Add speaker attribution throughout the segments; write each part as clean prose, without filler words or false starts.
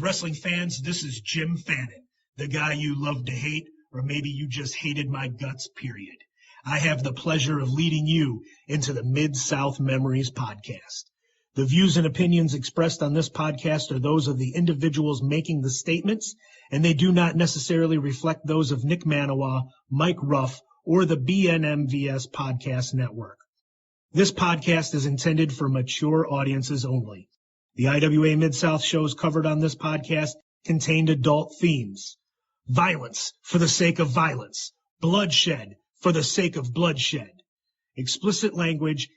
Speaker 1: Greetings, wrestling fans. This is Jim Fannin, the guy you love to hate, or maybe you just hated my guts, period. I have the pleasure of leading you into the MidsouthMemories podcast. The views and opinions expressed on this podcast are those of the individuals making the statements, and they do not necessarily reflect those of Maniwa Mike Ruff or the BNMVS Podcast Network. This podcast is intended for mature audiences only. The IWA Mid-South shows covered on this podcast contained adult themes. Violence for the sake of violence. Bloodshed for the sake of bloodshed. Explicit language.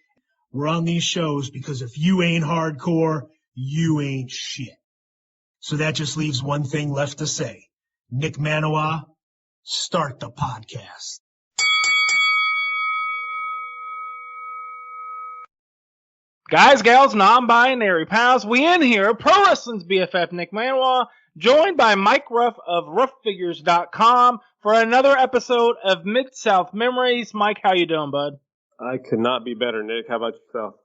Speaker 1: We're on these shows because if you ain't hardcore, you ain't shit. So that just leaves one thing left to say. Nick Maniwa, start the podcast.
Speaker 2: Guys, gals, non-binary pals, we in here, Pro Wrestling's BFF Nick Maniwa, joined by Mike Ruff of RuffFigures.com for another episode of Mid-South Memories. Mike, how you doing, bud?
Speaker 3: I could not be better, Nick. How about yourself?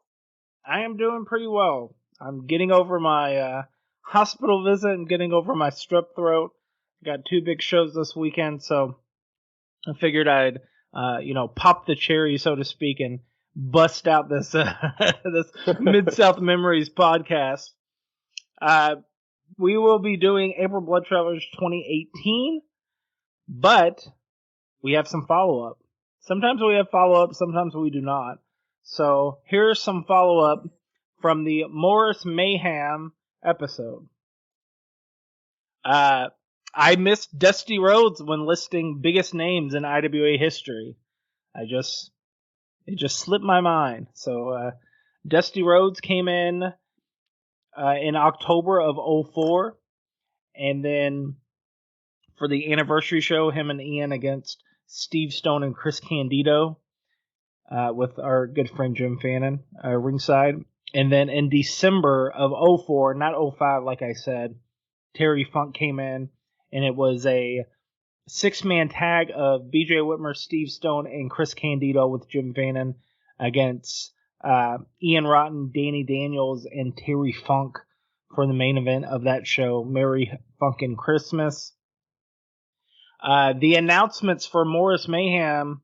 Speaker 2: I am doing pretty well. I'm getting over my hospital visit and getting over my strep throat. Got 2 big shows this weekend, so I figured I'd, pop the cherry, so to speak, and bust out this this Mid-South Memories podcast. We will be doing April Bloodshowers 2018, but we have some follow-up. Sometimes we have follow-up, sometimes we do not. So here's some follow-up from the Morris Mayhem episode. I missed Dusty Rhodes when listing biggest names in IWA history. It just slipped my mind. So Dusty Rhodes came in October of 2004, and then for the anniversary show, him and Ian against Steve Stone and Chris Candido with our good friend Jim Fannin ringside. And then in December of 2004, not 2005 like I said, Terry Funk came in, and it was a 6-man tag of BJ Whitmer, Steve Stone, and Chris Candido with Jim Fannin against Ian Rotten, Danny Daniels, and Terry Funk for the main event of that show, Merry Funkin' Christmas. The announcements for Morris Mayhem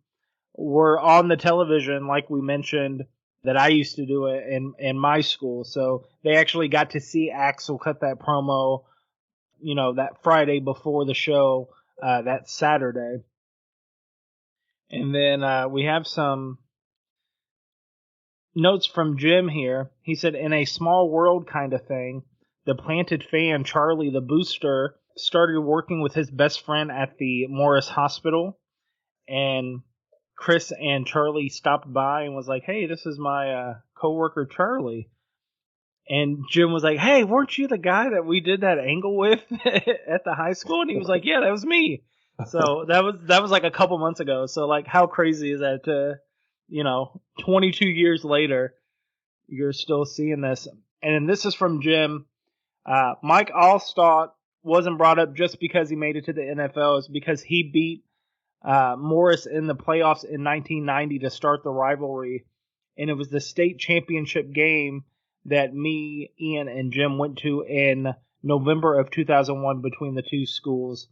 Speaker 2: were on the television, like we mentioned, that I used to do it in my school. So they actually got to see Axel cut that promo, that Friday before the show. That Saturday. And then we have some notes from Jim here. He said, in a small world kind of thing, the planted fan, Charlie the Booster, started working with his best friend at the Morris Hospital. And Chris and Charlie stopped by and was like, hey, this is my coworker Charlie. And Jim was like, hey, weren't you the guy that we did that angle with at the high school? And he was like, yeah, that was me. So that was like a couple months ago. So like, how crazy is that 22 years later, you're still seeing this. And this is from Jim. Mike Allstott wasn't brought up just because he made it to the NFL. It's because he beat Morris in the playoffs in 1990 to start the rivalry. And it was the state championship game that me, Ian, and Jim went to in November of 2001 between the two schools.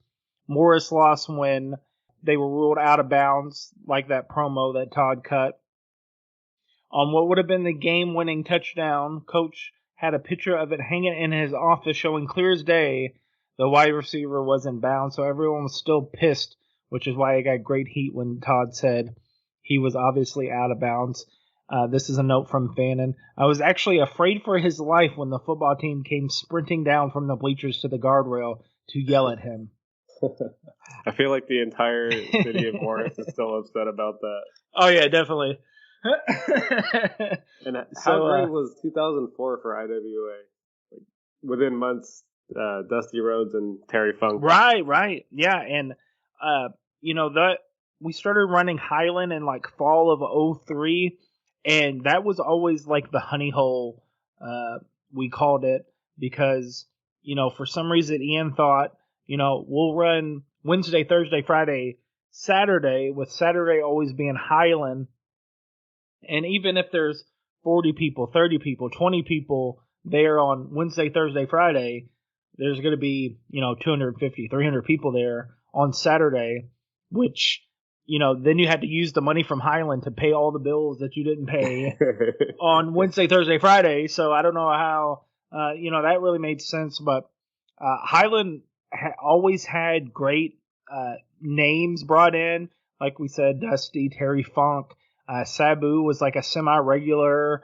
Speaker 2: Morris lost when they were ruled out of bounds, like that promo that Todd cut. On what would have been the game-winning touchdown, Coach had a picture of it hanging in his office showing clear as day the wide receiver was in bounds, so everyone was still pissed, which is why I got great heat when Todd said he was obviously out of bounds. This is a note from Fannin. I was actually afraid for his life when the football team came sprinting down from the bleachers to the guardrail to yell at him.
Speaker 3: I feel like the entire city of Morris is still upset about that.
Speaker 2: Oh, yeah, definitely.
Speaker 3: And how great was 2004 for IWA? Like, within months, Dusty Rhodes and Terry Funk.
Speaker 2: Right. Yeah, and, that we started running Highland in, like, fall of 2003. And that was always like the honey hole, we called it, because, for some reason Ian thought, we'll run Wednesday, Thursday, Friday, Saturday, with Saturday always being Highland. And even if there's 40 people, 30 people, 20 people there on Wednesday, Thursday, Friday, there's going to be, 250, 300 people there on Saturday, which, then you had to use the money from Highland to pay all the bills that you didn't pay on Wednesday, Thursday, Friday. So I don't know how, that really made sense. But Highland always had great names brought in. Like we said, Dusty, Terry Funk, Sabu was like a semi-regular,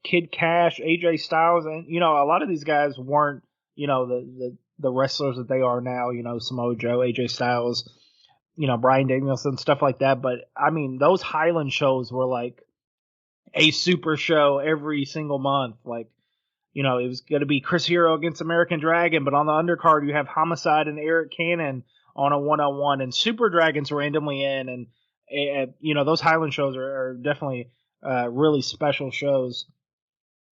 Speaker 2: Kid Cash, AJ Styles, and a lot of these guys weren't the wrestlers that they are now. Samoa Joe, AJ Styles, Bryan Danielson, stuff like that. But I mean, those Highland shows were like a super show every single month. Like, it was going to be Chris Hero against American Dragon, but on the undercard you have Homicide and Eric Cannon on a one-on-one, and Super Dragons randomly in, and those Highland shows are definitely really special shows.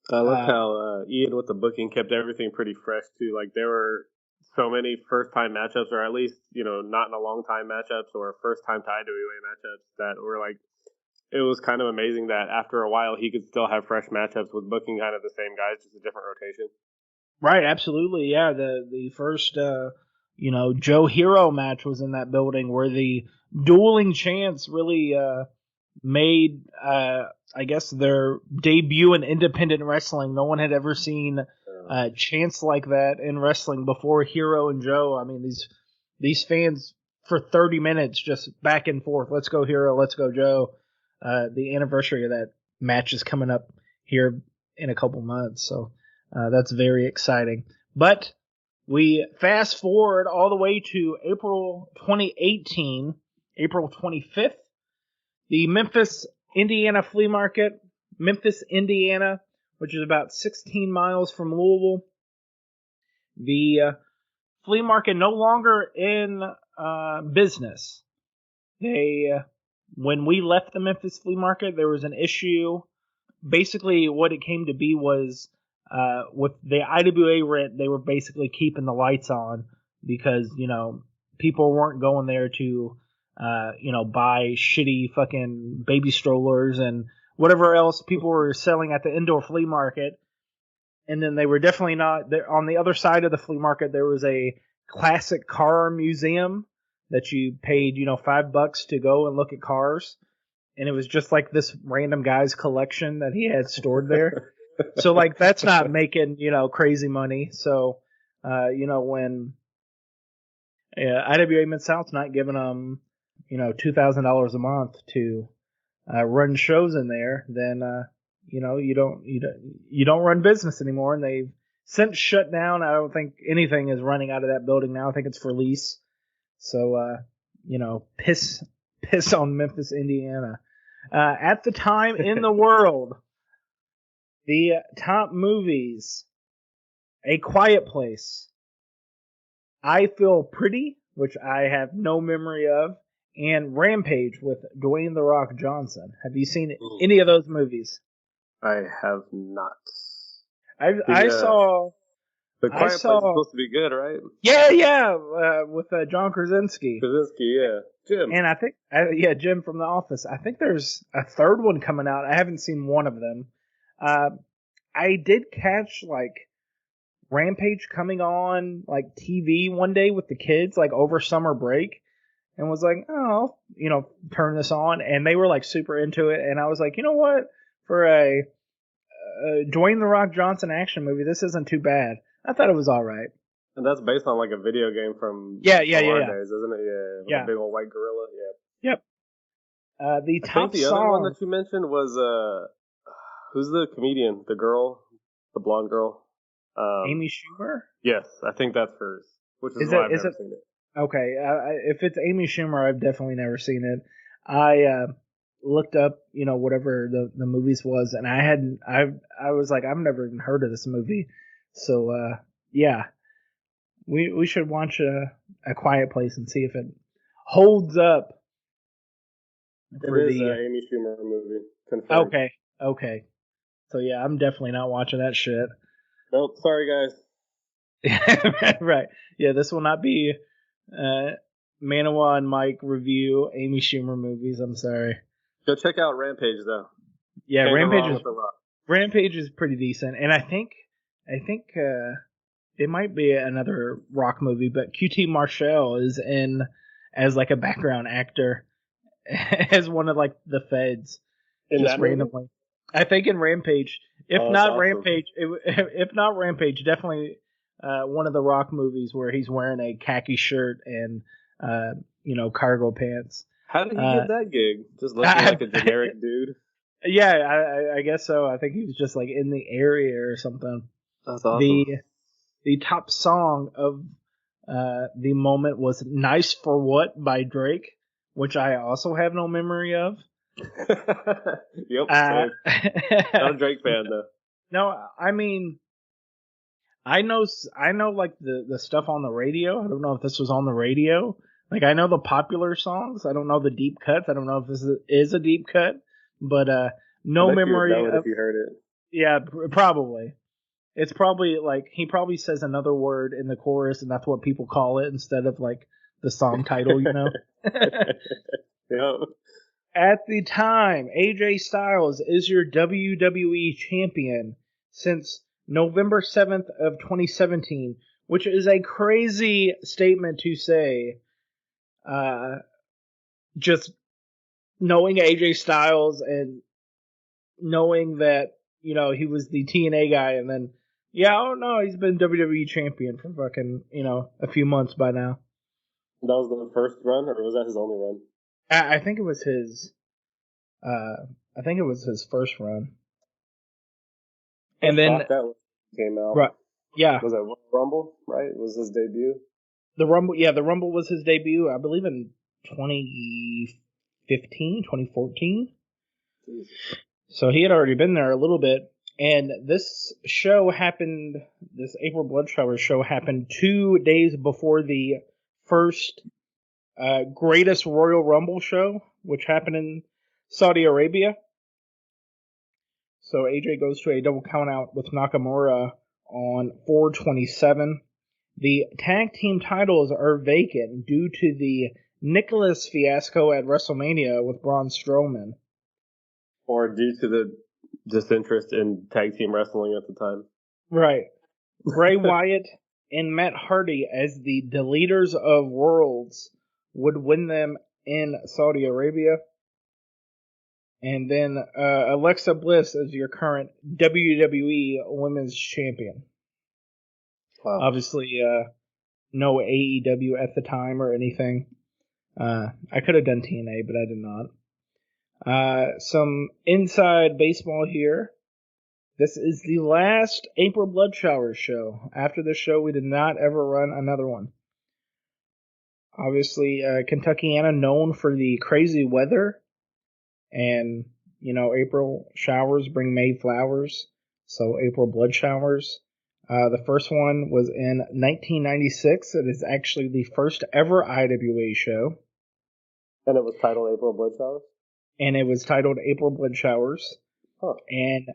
Speaker 3: I love how Ian with the booking kept everything pretty fresh too. Like there were so many first-time matchups, or at least not in a long-time matchups, or first-time to IWA matchups that were like. It was kind of amazing that after a while he could still have fresh matchups with booking kind of the same guys, just a different rotation.
Speaker 2: Right, absolutely, yeah. The first Joe Hero match was in that building where the Dueling Champs really made I guess their debut in independent wrestling. No one had ever seen chants like that in wrestling before Hero and Joe. I mean, these fans for 30 minutes just back and forth. Let's go Hero, let's go Joe. The anniversary of that match is coming up here in a couple months, so that's very exciting. But we fast forward all the way to April 2018, April 25th, the Memphis, Indiana flea market, Memphis, Indiana, which is about 16 miles from Louisville. The flea market no longer in business. When we left the Memphis flea market, there was an issue. Basically, what it came to be was with the IWA rent, they were basically keeping the lights on because, people weren't going there to, buy shitty fucking baby strollers and whatever else people were selling at the indoor flea market. And then they were definitely not there. On the other side of the flea market, there was a classic car museum that you paid, $5 to go and look at cars. And it was just like this random guy's collection that he had stored there. So like, that's not making, crazy money. So, when IWA Mid-South's not giving them, $2,000 a month to run shows in there, then, you don't run business anymore. And they've since shut down. I don't think anything is running out of that building now. I think it's for lease. So, piss on Memphis, Indiana. At the time in the world, the top movies, A Quiet Place, I Feel Pretty, which I have no memory of, and Rampage with Dwayne The Rock Johnson. Have you seen any of those movies?
Speaker 3: I have not.
Speaker 2: I saw...
Speaker 3: The Quiet Place is supposed to be good, right?
Speaker 2: Yeah, with John Krasinski.
Speaker 3: Yeah. Jim.
Speaker 2: And I think, Jim from The Office. I think there's a third one coming out. I haven't seen one of them. I did catch, Rampage coming on, TV one day with the kids, over summer break, and was like, oh, turn this on. And they were, super into it. And I was like, you know what? For a Dwayne The Rock Johnson action movie, this isn't too bad. I thought it was all right.
Speaker 3: And that's based on a video game from
Speaker 2: days,
Speaker 3: isn't it? Yeah, big old white gorilla. Yeah.
Speaker 2: Yep. The top
Speaker 3: the
Speaker 2: song.
Speaker 3: other one that you mentioned was who's the comedian? The girl, the blonde girl.
Speaker 2: Amy Schumer.
Speaker 3: Yes, I think that's hers. Which is why I've never seen it.
Speaker 2: Okay, if it's Amy Schumer, I've definitely never seen it. I looked up, whatever the movies was, and I was like, I've never even heard of this movie. So, yeah, we should watch A Quiet Place and see if it holds up.
Speaker 3: It is an Amy Schumer movie. Confirmed.
Speaker 2: Okay. So, yeah, I'm definitely not watching that shit.
Speaker 3: Nope, sorry, guys.
Speaker 2: Right. Yeah, this will not be Maniwa and Mike review Amy Schumer movies. I'm sorry.
Speaker 3: Go check out Rampage, though.
Speaker 2: Yeah, Rampage is pretty decent. And I think It might be another rock movie, but QT Marshall is in as like a background actor as one of like the feds
Speaker 3: In
Speaker 2: just
Speaker 3: that movie?
Speaker 2: randomly. I think in Rampage. If
Speaker 3: Oh, that's
Speaker 2: not
Speaker 3: awesome.
Speaker 2: Rampage, if not Rampage, definitely one of the rock movies where he's wearing a khaki shirt and cargo pants.
Speaker 3: How did he get that gig? Just looking like a generic dude?
Speaker 2: Yeah, I guess so. I think he was just like in the area or something.
Speaker 3: That's awesome.
Speaker 2: The top song of the moment was "Nice for What" by Drake, which I also have no memory of.
Speaker 3: Yep. Not a Drake fan though.
Speaker 2: No, I mean, I know like the stuff on the radio. I don't know if this was on the radio. Like I know the popular songs. I don't know the deep cuts. I don't know if this is a deep cut, but no memory
Speaker 3: You would know it
Speaker 2: of.
Speaker 3: if you heard it.
Speaker 2: Yeah, probably. It's probably like he probably says another word in the chorus, and that's what people call it instead of like the song title, you know.
Speaker 3: Yeah.
Speaker 2: At the time, AJ Styles is your WWE champion since November 7th of 2017, which is a crazy statement to say. Just knowing AJ Styles and knowing that, he was the TNA guy, and then, he's been WWE champion for fucking, a few months by now.
Speaker 3: That was the first run, or was that his only run?
Speaker 2: I think it was his. I think it was his first run. And then
Speaker 3: that came out.
Speaker 2: Right, yeah.
Speaker 3: Was that Rumble? Right, was his debut.
Speaker 2: The Rumble was his debut. I believe in 2015, 2014.
Speaker 3: Jeez.
Speaker 2: So he had already been there a little bit. And this April Bloodshowers show happened 2 days before the first Greatest Royal Rumble show, which happened in Saudi Arabia. So AJ goes to a double countout with Nakamura on 4/27. The tag team titles are vacant due to the Nicholas fiasco at WrestleMania with Braun Strowman.
Speaker 3: Or due to the disinterest in tag team wrestling at the time.
Speaker 2: Right. Bray Wyatt and Matt Hardy as the Deleters of Worlds would win them in Saudi Arabia. And then Alexa Bliss as your current WWE Women's Champion.
Speaker 3: Wow.
Speaker 2: Obviously, no AEW at the time or anything. I could have done TNA, but I did not. Some inside baseball here. This is the last April Bloodshowers show. After this show, we did not ever run another one. Obviously, Kentuckiana known for the crazy weather. And, April showers bring May flowers. So April Bloodshowers. The first one was in 1996. It is actually the first ever IWA show.
Speaker 3: And it was titled April Bloodshowers?
Speaker 2: And it was titled April Bloodshowers.
Speaker 3: Huh.
Speaker 2: And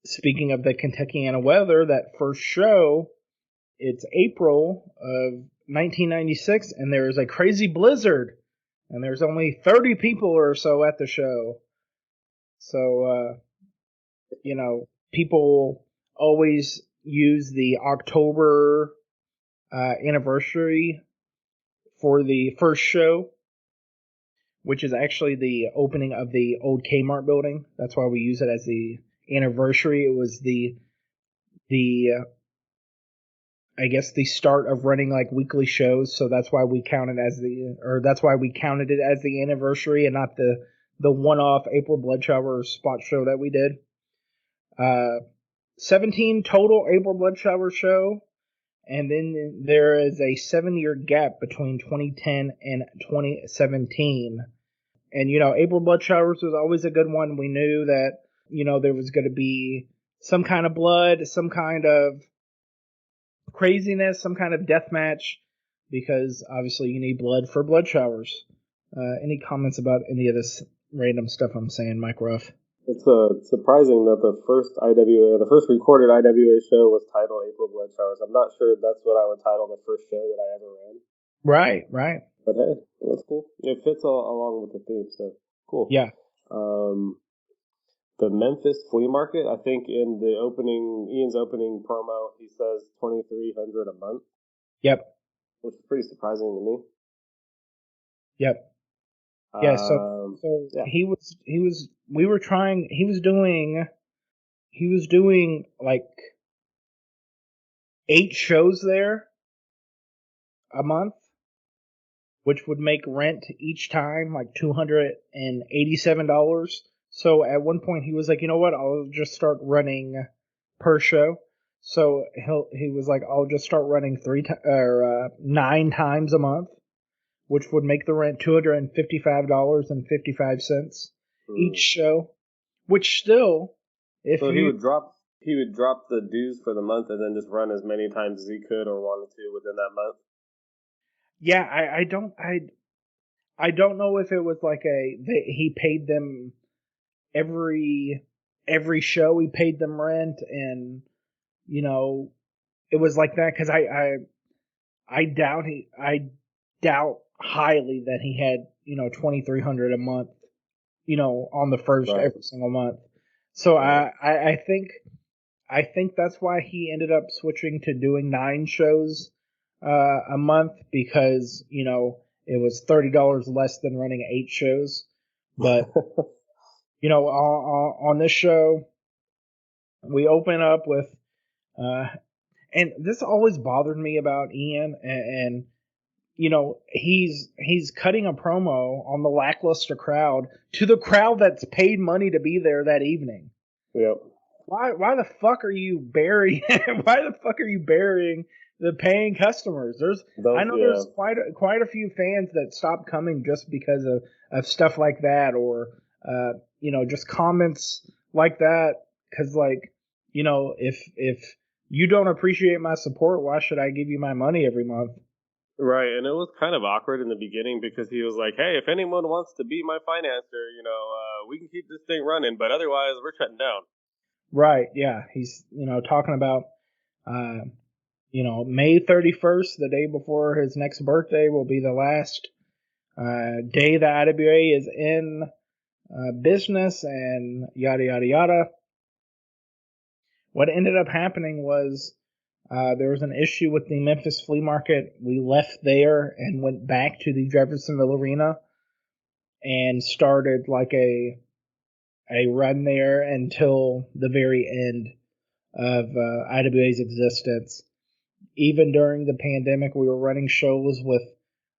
Speaker 2: speaking of the Kentuckiana weather, that first show, it's April of 1996, and there is a crazy blizzard. And there's only 30 people or so at the show. So, people always use the October anniversary for the first show, which is actually the opening of the old Kmart building. That's why we use it as the anniversary. It was the I guess the start of running like weekly shows, so that's why we counted it as the anniversary and not the one-off April Bloodshowers spot show that we did. 17 total April Bloodshowers show, and then there is a 7-year gap between 2010 and 2017. And April Bloodshowers was always a good one. We knew that there was going to be some kind of blood, some kind of craziness, some kind of death match, because obviously you need blood for blood showers. Any comments about any of this random stuff I'm saying, Mike Ruff?
Speaker 3: It's surprising that the first recorded IWA show was titled April Bloodshowers. I'm not sure that's what I would title the first show that I ever ran.
Speaker 2: Right.
Speaker 3: But hey, that's cool. It fits along with the theme, so cool.
Speaker 2: Yeah.
Speaker 3: the Memphis flea market. I think in the Ian's opening promo, he says $2,300 a month.
Speaker 2: Yep.
Speaker 3: Which is pretty surprising to me.
Speaker 2: Yep. Yeah.
Speaker 3: Yeah.
Speaker 2: he was doing like 8 shows there a month, which would make rent each time like $287. So at one point he was like, you know what, I'll just start running per show. So he was like, I'll just start running 9 times a month, which would make the rent $255.55 each show. Which still,
Speaker 3: he would drop the dues for the month and then just run as many times as he could or wanted to within that month.
Speaker 2: Yeah, I don't know if it was like he paid them every show, he paid them rent, and you know it was like that because I doubt highly that he had $2,300 a month on the first every single month. So right. I think that's why he ended up switching to doing 9 shows a month because it was $30 less than running 8 shows. But on this show we open up with and this always bothered me about Ian and he's cutting a promo on the lackluster crowd to the crowd that's paid money to be there that evening.
Speaker 3: Yep.
Speaker 2: Why the fuck are you burying? Why the fuck are you burying the paying customers? There's quite a few fans that stopped coming just because of stuff like that, or just comments like that. Because if you don't appreciate my support, why should I give you my money every month?
Speaker 3: Right, and it was kind of awkward in the beginning because he was like, "Hey, if anyone wants to be my financer, we can keep this thing running, but otherwise we're shutting down."
Speaker 2: Right, yeah. He's, talking about, May 31st, the day before his next birthday, will be the last day the IWA is in business and yada, yada, yada. What ended up happening was there was an issue with the Memphis flea market. We left there and went back to the Jeffersonville Arena and started like a run there until the very end of IWA's existence. Even during the pandemic, we were running shows with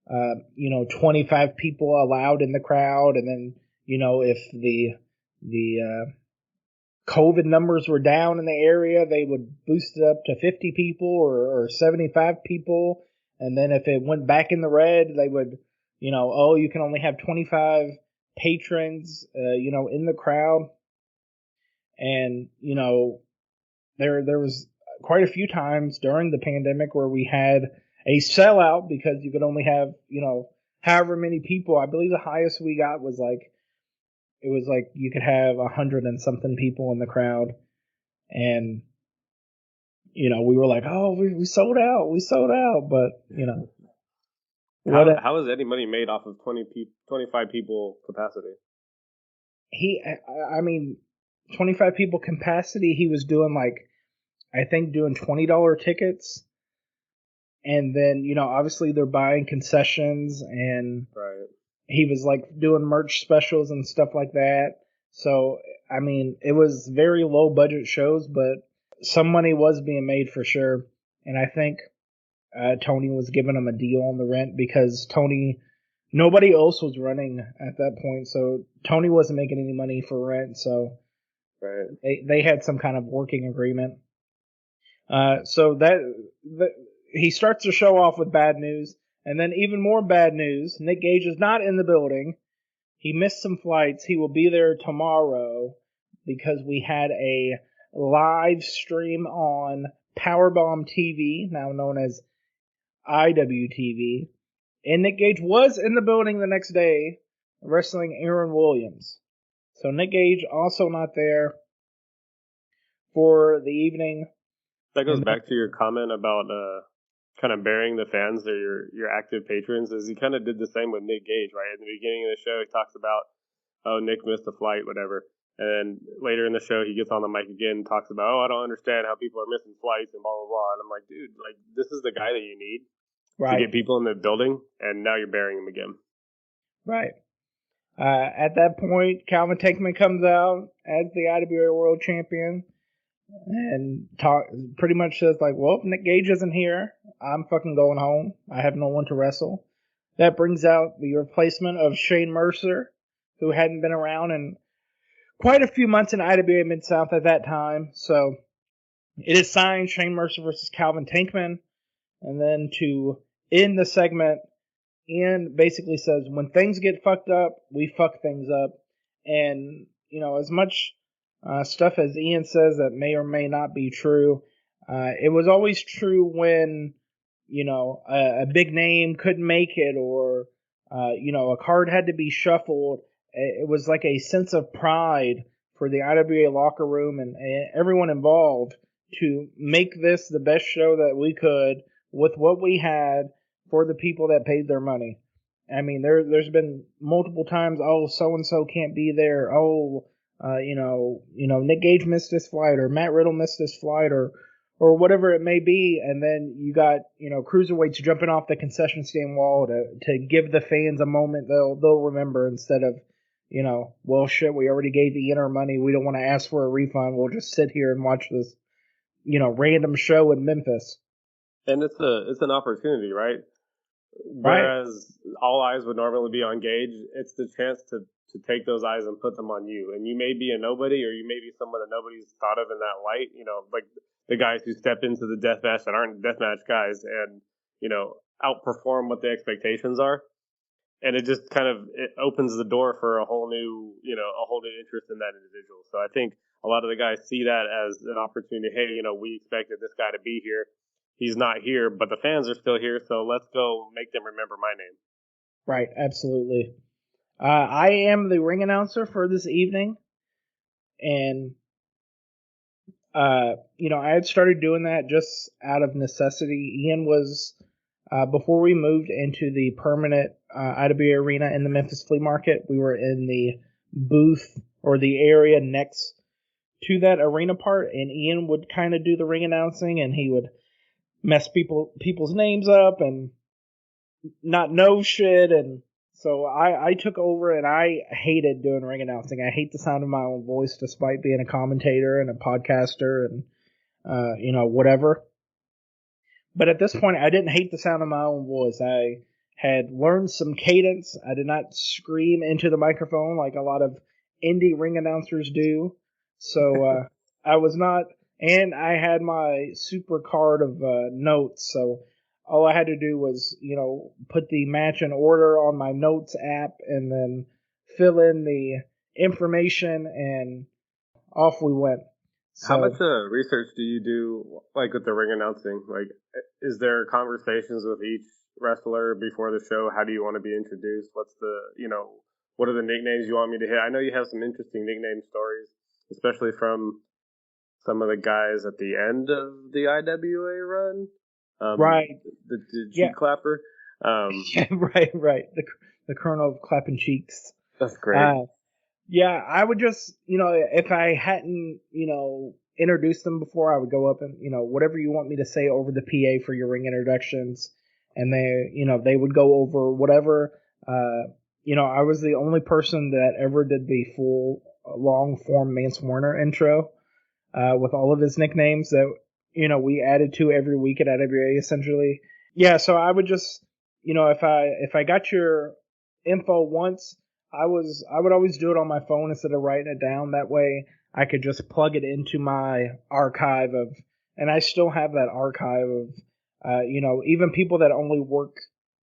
Speaker 2: 25 people allowed in the crowd, and then if the COVID numbers were down in the area, they would boost it up to 50 people or 75 people, and then if it went back in the red, they would you can only have 25 patrons in the crowd. And there was quite a few times during the pandemic where we had a sellout because you could only have however many people. I believe the highest we got was you could have 100 and something people in the crowd, and we were like, oh, we sold out, but
Speaker 3: how is any money made off of 25 people capacity?
Speaker 2: 25 people capacity, he was doing doing $20 tickets. And then, obviously they're buying concessions, and
Speaker 3: right.
Speaker 2: He was doing merch specials and stuff like that. So, it was very low budget shows, but some money was being made for sure. And I think Tony was giving him a deal on the rent because nobody else was running at that point. So Tony wasn't making any money for rent. So
Speaker 3: right.
Speaker 2: They had some kind of working agreement. He starts the show off with bad news, and then even more bad news. Nick Gage is not in the building. He missed some flights. He will be there tomorrow because we had a live stream on Powerbomb TV, now known as IWTV. And Nick Gage was in the building the next day wrestling Aaron Williams. So Nick Gage also not there for the evening.
Speaker 3: That goes back to your comment about kind of burying the fans or your active patrons, is he kind of did the same with Nick Gage, right? At the beginning of the show, he talks about, oh, Nick missed a flight, whatever. And then later in the show, he gets on the mic again and talks about, I don't understand how people are missing flights and blah, blah, blah. And I'm like, dude, like, this is the guy that you need to get people in the building, and now you're burying him again.
Speaker 2: Right. At that point, Calvin Tankman comes out as the IWA World Champion and pretty much says, like, well, Nick Gage isn't here. I'm fucking going home. I have no one to wrestle. That brings out the replacement of Shane Mercer, who hadn't been around in quite a few months in IWA Mid-South at that time. So it is signed Shane Mercer versus Calvin Tankman. And then to end the segment, Ian basically says, when things get fucked up, we fuck things up. And, as much stuff as Ian says that may or may not be true, it was always true when, a big name couldn't make it or, a card had to be shuffled. It was like a sense of pride for the IWA locker room and everyone involved to make this the best show that we could with what we had for the people that paid their money. I mean, there's been multiple times, so-and-so can't be there. Nick Gage missed this flight or Matt Riddle missed this flight or whatever it may be. And then you got, cruiserweights jumping off the concession stand wall to give the fans a moment they'll remember instead of, well, shit, we already gave Ian our money. We don't want to ask for a refund. We'll just sit here and watch this, random show in Memphis.
Speaker 3: And it's an opportunity, right? Whereas all eyes would normally be on Gage, it's the chance to take those eyes and put them on you. And you may be a nobody, or you may be someone that nobody's thought of in that light. Like the guys who step into the deathmatch that aren't deathmatch guys and, outperform what the expectations are. And it just kind of it opens the door for a whole new interest in that individual. So I think a lot of the guys see that as an opportunity. Hey, we expected this guy to be here. He's not here, but the fans are still here, so let's go make them remember my name.
Speaker 2: Right, absolutely. I am the ring announcer for this evening, and, I had started doing that just out of necessity. Ian was, before we moved into the permanent IWA arena in the Memphis flea market, we were in the booth or the area next to that arena part, and Ian would kind of do the ring announcing, and he would mess people's names up and not know shit. And so I took over, and I hated doing ring announcing. I hate the sound of my own voice despite being a commentator and a podcaster and, whatever. But at this point, I didn't hate the sound of my own voice. I had learned some cadence. I did not scream into the microphone like a lot of indie ring announcers do. So I was not... And I had my super card of notes, so all I had to do was, put the match in order on my notes app and then fill in the information, and off we went. So,
Speaker 3: how much research do you do, like, with the ring announcing? Like, is there conversations with each wrestler before the show? How do you want to be introduced? What's the, what are the nicknames you want me to hit? I know you have some interesting nickname stories, especially from some of the guys at the end of the IWA run.
Speaker 2: Right.
Speaker 3: The cheek clapper.
Speaker 2: Yeah, right. The Colonel of Clapping Cheeks.
Speaker 3: That's great.
Speaker 2: Yeah, I would just, if I hadn't, introduced them before, I would go up and, whatever you want me to say over the PA for your ring introductions. And they would go over whatever. I was the only person that ever did the full long form Mance Warner intro. With all of his nicknames that, we added to every week at IWA, essentially. Yeah, so I would just, if I got your info once, I would always do it on my phone instead of writing it down. That way I could just plug it into my archive and I still have that archive of, even people that only work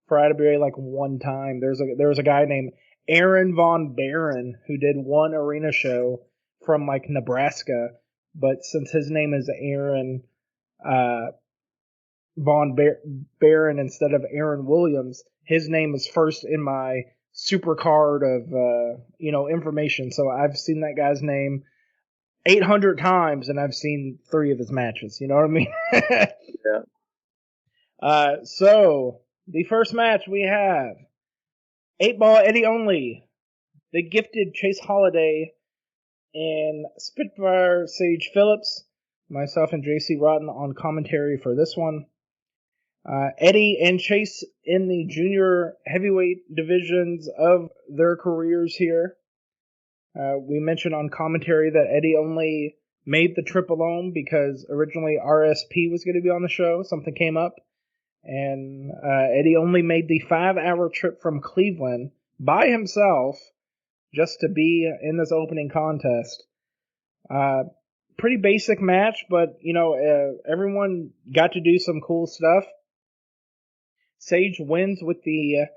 Speaker 2: for IWA like one time. There was a guy named Aaron Von Barron who did one arena show from like Nebraska. But since his name is Aaron Von Barron instead of Aaron Williams, his name is first in my super card of information. So I've seen that guy's name 800 times, and I've seen 3 of his matches. You know what I mean?
Speaker 3: Yeah.
Speaker 2: So the first match we have 8-Ball Eddie Only, the gifted Chase Holiday, And Spitfire Sage Phillips, myself and JC Rotten on commentary for this one. Eddie and Chase in the junior heavyweight divisions of their careers here. We mentioned on commentary that Eddie only made the trip alone because originally RSP was going to be on the show. Something came up. And Eddie only made the 5-hour trip from Cleveland by himself just to be in this opening contest. Pretty basic match, but, everyone got to do some cool stuff. Sage wins with the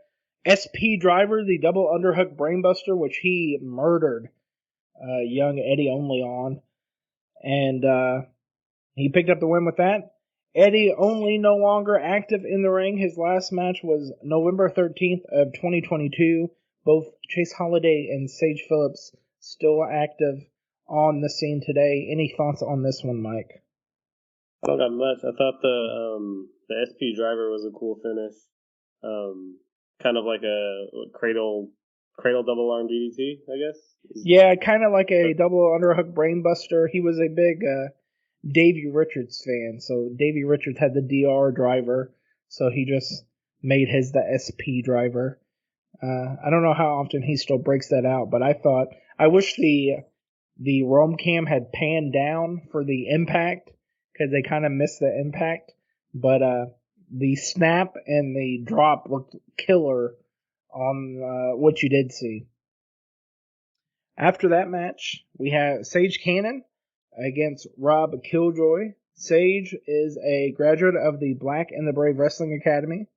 Speaker 2: SP driver, the double underhook brainbuster, which he murdered young Eddie only on. And he picked up the win with that. Eddie only no longer active in the ring. His last match was November 13th of 2022. Both Chase Holiday and Sage Phillips still active on the scene today. Any thoughts on this one, Mike?
Speaker 3: I don't got much. I thought the SP driver was a cool finish. Kind of like a cradle double arm DDT, I guess.
Speaker 2: Yeah, kind of like a double underhook brainbuster. He was a big Davey Richards fan, so Davey Richards had the DR driver, so he just made his the SP driver. I don't know how often he still breaks that out, but I wish the Rome cam had panned down for the impact, because they kind of missed the impact, but the snap and the drop looked killer on what you did see. After that match, we have Sage Cannon against Rob Killjoy. Sage is a graduate of the Black and the Brave Wrestling Academy.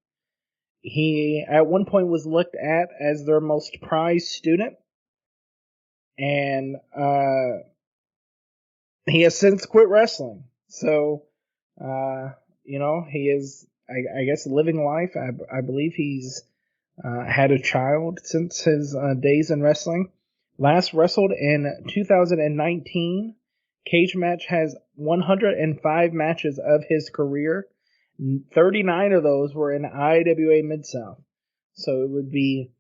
Speaker 2: He, at one point, was looked at as their most prized student. And he has since quit wrestling. So, he is, I guess, living life. I believe he's had a child since his days in wrestling. Last wrestled in 2019. Cage Match has 105 matches of his career. 39 of those were in IWA Midsouth. So it would be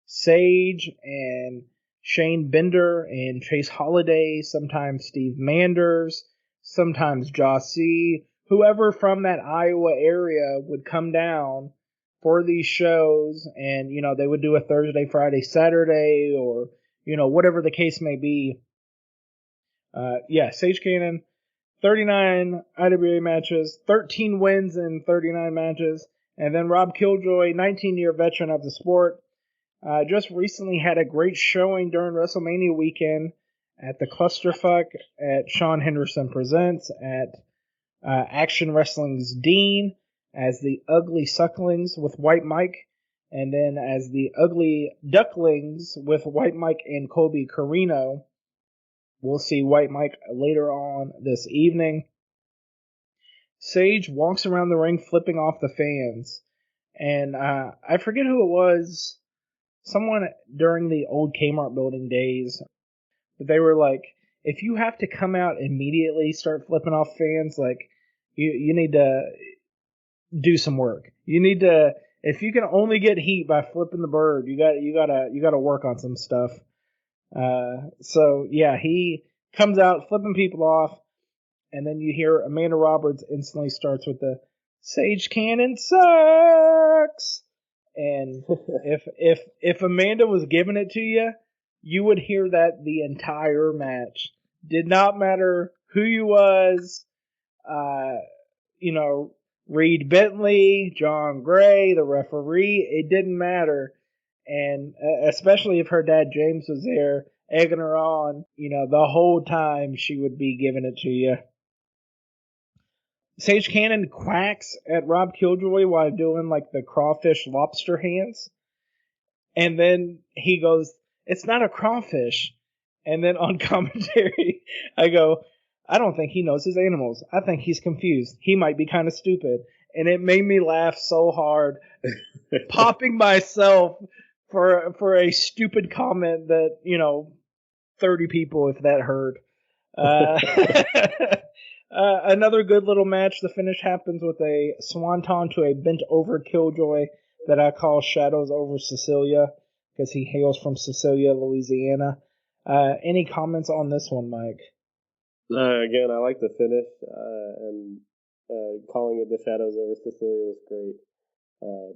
Speaker 2: Sage and Shane Bender and Chase Holiday, sometimes Steve Manders, sometimes Jossie, whoever from that Iowa area would come down for these shows, and, they would do a Thursday, Friday, Saturday, or, whatever the case may be. Sage Cannon, 39 IWA matches, 13 wins in 39 matches, and then Rob Killjoy, 19-year veteran of the sport, just recently had a great showing during WrestleMania weekend at the Clusterfuck, at Sean Henderson Presents, at Action Wrestling's Dean, as the Ugly Sucklings with White Mike, and then as the Ugly Ducklings with White Mike and Colby Carino. We'll see White Mike later on this evening. Sage walks around the ring flipping off the fans. And I forget who it was. Someone during the old Kmart building days. But they were like, if you have to come out immediately, start flipping off fans, like, you need to do some work. You need to, if you can only get heat by flipping the bird, you gotta work on some stuff. He comes out flipping people off, and then you hear Amanda Roberts instantly starts with the Sage Cannon sucks. And if Amanda was giving it to you, you would hear that the entire match. Did not matter who you was, Reed Bentley, John Gray, the referee, it didn't matter. And especially if her dad James was there egging her on, the whole time she would be giving it to you. Sage Cannon quacks at Rob Killjoy while doing like the crawfish lobster hands. And then he goes, it's not a crawfish. And then on commentary, I go, I don't think he knows his animals. I think he's confused. He might be kind of stupid. And it made me laugh so hard, popping myself for a stupid comment that, 30 people, if that heard. Another good little match. The finish happens with a swanton to a bent over Killjoy that I call Shadows over Cecilia, because he hails from Cecilia, Louisiana. Any comments on this one, Mike?
Speaker 3: Again, I like the finish, and calling it the Shadows over Sicily was great.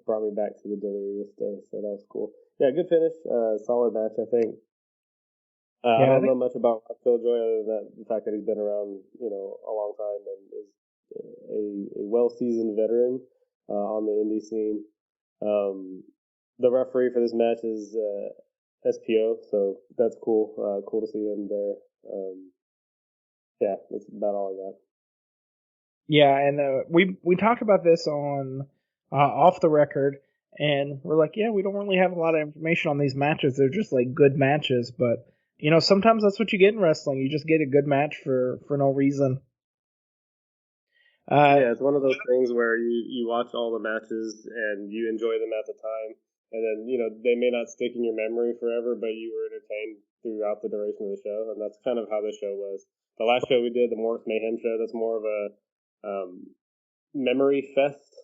Speaker 3: Brought me back to the Delirious day, so that was cool. Yeah, good finish, solid match, I think. I don't know much about Killjoy other than the fact that he's been around, a long time and is a well-seasoned veteran on the indie scene. The referee for this match is SPO, so that's cool. Cool to see him there. Yeah, that's about all I got.
Speaker 2: Yeah, and we talked about this on off the record, and we're like, yeah, we don't really have a lot of information on these matches. They're just like good matches, but sometimes that's what you get in wrestling. You just get a good match for no reason.
Speaker 3: Yeah, it's one of those things where you watch all the matches and you enjoy them at the time, and then they may not stick in your memory forever, but you were entertained throughout the duration of the show, and that's kind of how the show was. The last show we did, the Morris Mayhem show, that's more of a memory fest.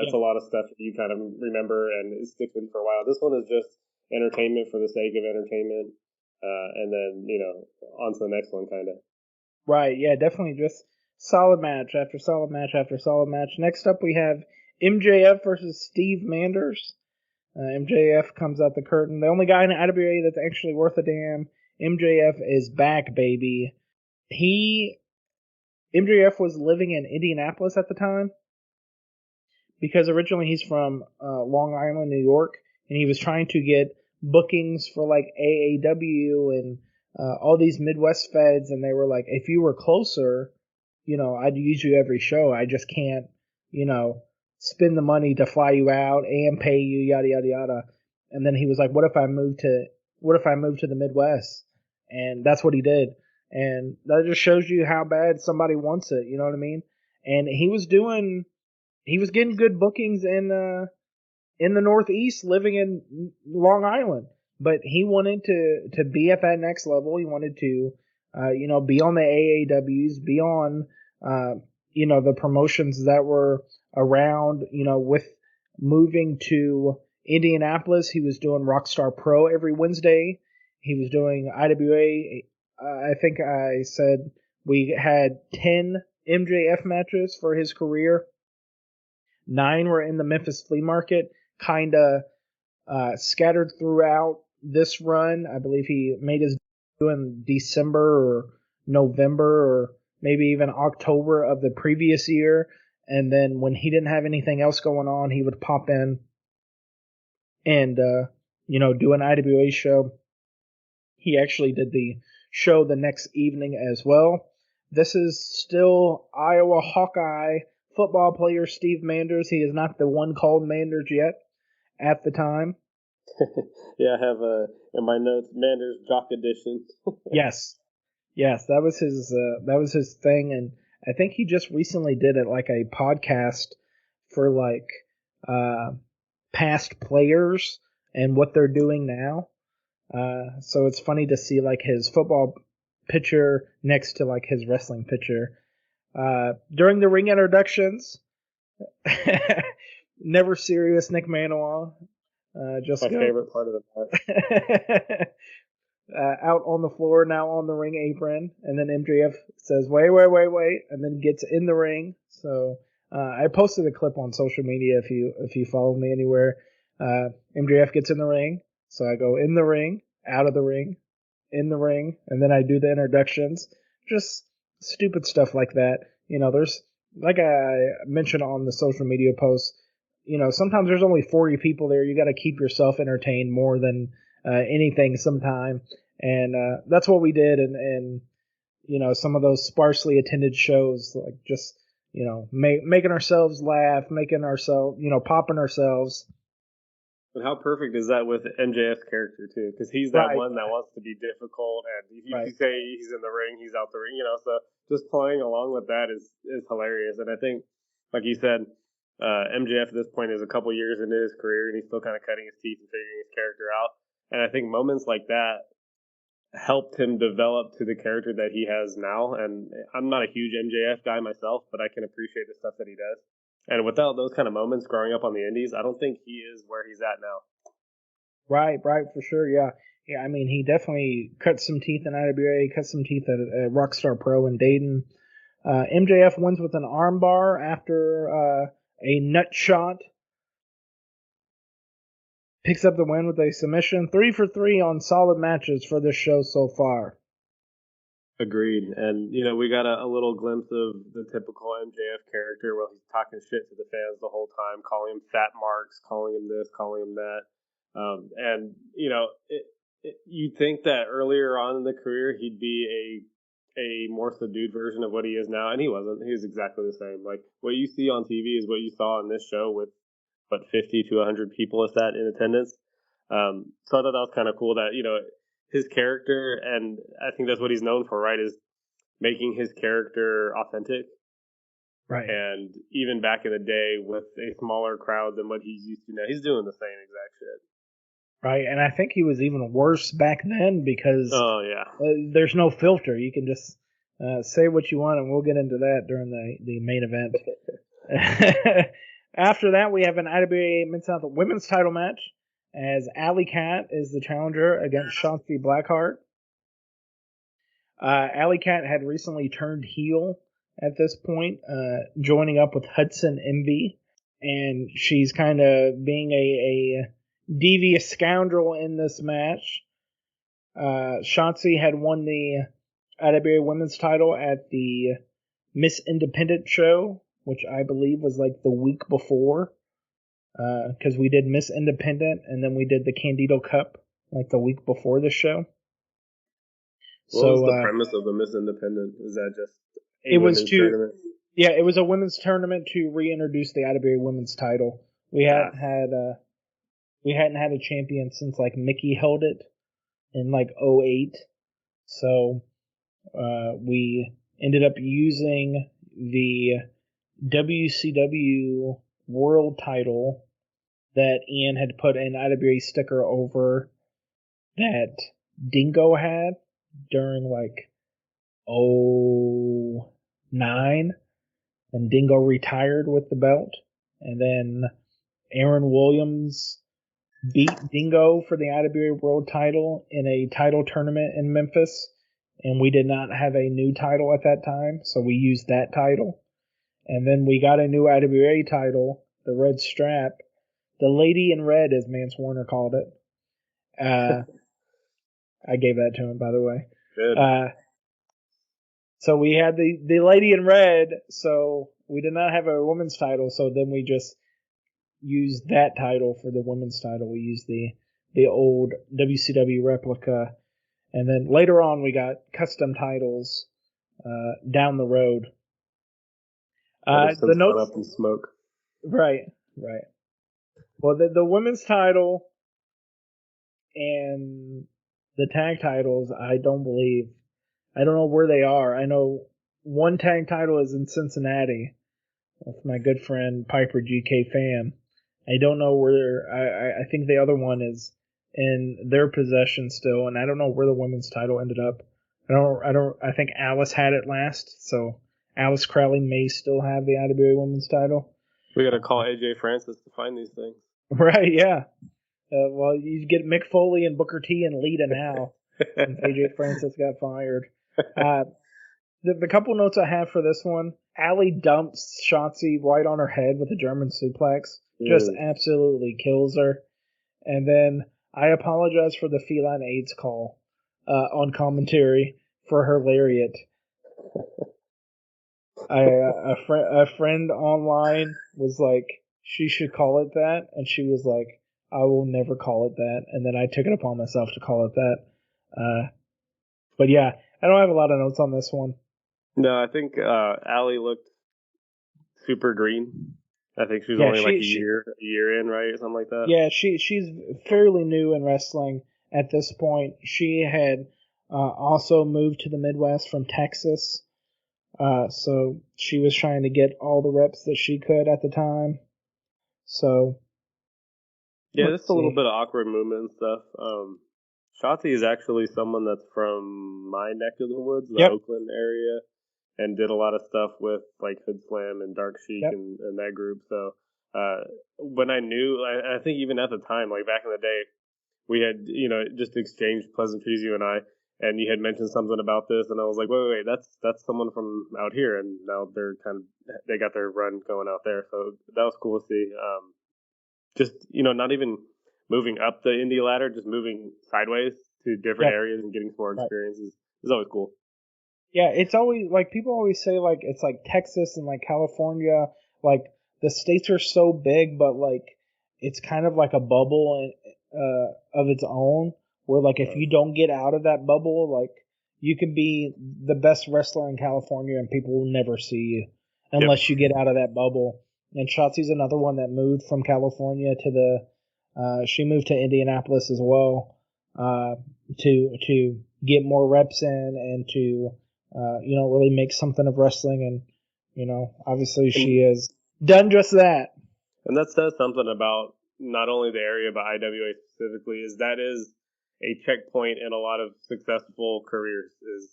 Speaker 3: It's a lot of stuff that you kind of remember and it sticks with you for a while. This one is just entertainment for the sake of entertainment, and then on to the next one, kind of.
Speaker 2: Right. Yeah, definitely just solid match after solid match after solid match. Next up, we have MJF versus Steve Manders. MJF comes out the curtain. The only guy in the IWA that's actually worth a damn. MJF is back, baby. MJF was living in Indianapolis at the time because originally he's from Long Island, New York, and he was trying to get bookings for like AAW and all these Midwest feds, and they were like, if you were closer, I'd use you every show. I just can't, spend the money to fly you out and pay you, yada yada yada. And then he was like, what if I moved to the Midwest? And that's what he did. And that just shows you how bad somebody wants it, you know what I mean? And he was getting good bookings in the Northeast, living in Long Island. But he wanted to be at that next level. He wanted to, be on the AAWs, be on, the promotions that were around, with moving to Indianapolis. He was doing Rockstar Pro every Wednesday. He was doing IWA. I think I said we had 10 MJF matches for his career. 9 were in the Memphis flea market, kind of scattered throughout this run. I believe he made his debut in December or November or maybe even October of the previous year. And then when he didn't have anything else going on, he would pop in and, do an IWA show. He actually did the show the next evening as well. This is still Iowa Hawkeye football player Steve Manders. He is not the one called Manders yet at the time.
Speaker 3: Yeah, I have in my notes Manders Jock Edition.
Speaker 2: Yes, that was his thing, and I think he just recently did it like a podcast for like past players and what they're doing now. So it's funny to see like his football picture next to like his wrestling picture. During the ring introductions, never serious Nick Maniwa. Just
Speaker 3: my favorite part of the match.
Speaker 2: Out on the floor, now on the ring apron, and then MJF says, wait, and then gets in the ring. So I posted a clip on social media if you follow me anywhere. MJF gets in the ring, so I go in the ring, out of the ring, in the ring, and then I do the introductions. Just stupid stuff like that. There's, like I mentioned on the social media post, sometimes there's only 40 people there. You got to keep yourself entertained more than anything sometime. And that's what we did. And some of those sparsely attended shows, like just, making ourselves laugh, making ourselves, popping ourselves.
Speaker 3: But how perfect is that with MJF's character too? Because he's that one that wants to be difficult, and if you say he's in the ring, he's out the ring. So just playing along with that is hilarious. And I think, like you said, MJF at this point is a couple years into his career, and he's still kind of cutting his teeth and figuring his character out. And I think moments like that helped him develop to the character that he has now. And I'm not a huge MJF guy myself, but I can appreciate the stuff that he does. And without those kind of moments growing up on the indies, I don't think he is where he's at now.
Speaker 2: Right, for sure, yeah. Yeah, I mean, he definitely cut some teeth in IWA, cut some teeth at Rockstar Pro in Dayton. MJF wins with an armbar after a nut shot. Picks up the win with a submission. 3 for 3 on solid matches for this show so far.
Speaker 3: Agreed. And, we got a little glimpse of the typical MJF character where he's talking shit to the fans the whole time, calling him fat marks, calling him this, calling him that. You'd think that earlier on in the career he'd be a more subdued version of what he is now, and he wasn't. He was exactly the same. Like, what you see on TV is what you saw on this show with, 50 to 100 people is that in attendance. So I thought that was kind of cool that, his character, and I think that's what he's known for, right, is making his character authentic.
Speaker 2: Right.
Speaker 3: And even back in the day with a smaller crowd than what he's used to now, he's doing the same exact shit.
Speaker 2: Right, and I think he was even worse back then because there's no filter. You can just say what you want, and we'll get into that during the main event. After that, we have an IWA Midsouth women's title match as Allie Kat is the challenger against Shotzi Blackheart. Allie Kat had recently turned heel at this point, joining up with Hudson Envy, and she's kind of being a devious scoundrel in this match. Shotzi had won the IWA women's title at the Miss Independent show, which I believe was like the week before, because we did Miss Independent and then we did the Candido Cup like the week before the show.
Speaker 3: What was the premise of the Miss Independent? Is that just
Speaker 2: it was tournament? Yeah, it was a women's tournament to reintroduce the IWA women's title. We hadn't had a champion since like Mickey held it in like 2008. So we ended up using the WCW World title that Ian had put an IWA sticker over that Dingo had during like 2009, and Dingo retired with the belt, and then Aaron Williams beat Dingo for the IWA World title in a title tournament in Memphis, and we did not have a new title at that time, so we used that title. And then we got a new IWA title, the Red Strap, the Lady in Red, as Mance Warner called it. I gave that to him, by the way.
Speaker 3: Good.
Speaker 2: So we had the Lady in Red, so we did not have a women's title, so then we just used that title for the women's title. We used the old WCW replica, and then later on we got custom titles down the road. The notes
Speaker 3: up in smoke.
Speaker 2: Right. Well, the women's title and the tag titles, I don't know where they are. I know one tag title is in Cincinnati with my good friend Piper GK Fan. I don't know where. I think the other one is in their possession still, and I don't know where the women's title ended up. I think Alice had it last, so Alice Crowley may still have the IWA women's title.
Speaker 3: We got to call AJ Francis to find these things.
Speaker 2: Right? Yeah. Well, you get Mick Foley and Booker T and Lita now, since AJ Francis got fired. The couple notes I have for this one: Allie dumps Shotzi right on her head with a German suplex. Just absolutely kills her. And then I apologize for the feline AIDS call on commentary for her lariat. A friend online was like, she should call it that, and she was like, I will never call it that. And then I took it upon myself to call it that. But yeah, I don't have a lot of notes on this one.
Speaker 3: No, I think Allie looked super green. I think she was only like a year in, right? Or something like that.
Speaker 2: Yeah, she's fairly new in wrestling at this point. She had also moved to the Midwest from Texas. So she was trying to get all the reps that she could at the time. So
Speaker 3: yeah, just a little bit of awkward movement and stuff. Shotzi is actually someone that's from my neck of the woods, the Oakland area, and did a lot of stuff with like Hood Slam and Dark Sheik and that group. So when I knew, I think even at the time, like back in the day, we had, just exchanged pleasantries, you and I, and you had mentioned something about this, and I was like, wait, that's someone from out here, and now they got their run going out there, so that was cool to see. Just, not even moving up the indie ladder, just moving sideways to different areas and getting some more experiences is always cool.
Speaker 2: Yeah, it's always like people always say like it's like Texas and like California, like the states are so big, but like it's kind of like a bubble of its own. Where like if you don't get out of that bubble, like you can be the best wrestler in California and people will never see you unless you get out of that bubble. And Shotzi's another one that moved from California to she moved to Indianapolis as well to get more reps in and to really make something of wrestling. And, obviously she has done just that.
Speaker 3: And that says something about not only the area, but IWA specifically, is a checkpoint in a lot of successful careers, is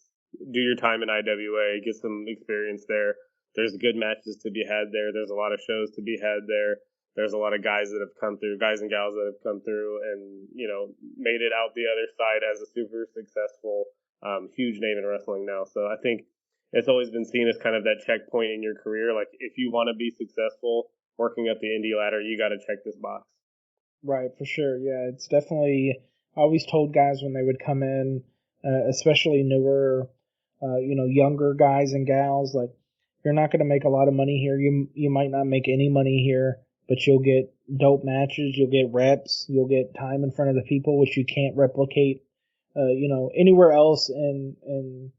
Speaker 3: do your time in IWA, get some experience there. There's good matches to be had there. There's a lot of shows to be had there. There's a lot of guys and gals that have come through and, made it out the other side as a super successful, huge name in wrestling now. So I think it's always been seen as kind of that checkpoint in your career. Like, if you want to be successful working up the indie ladder, you got to check this box.
Speaker 2: Right, for sure. Yeah, it's definitely, I always told guys when they would come in, especially newer, younger guys and gals, like, you're not going to make a lot of money here. You might not make any money here, but you'll get dope matches, you'll get reps, you'll get time in front of the people, which you can't replicate, anywhere else in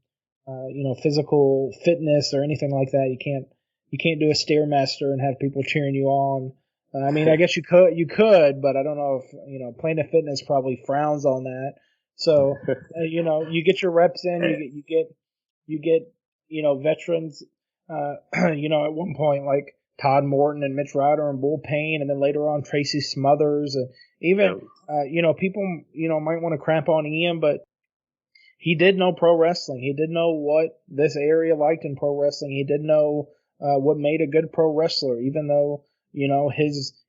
Speaker 2: physical fitness or anything like that. You can't do a Stairmaster and have people cheering you on. I mean, I guess you could, but I don't know if, Planet Fitness probably frowns on that. So, you get your reps in, you get, veterans, at one point, like Todd Morton and Mitch Ryder and Bull Payne, and then later on Tracy Smothers, and even, people, might want to crap on Ian, but he did know pro wrestling. He did know what this area liked in pro wrestling. He did know what made a good pro wrestler, even though,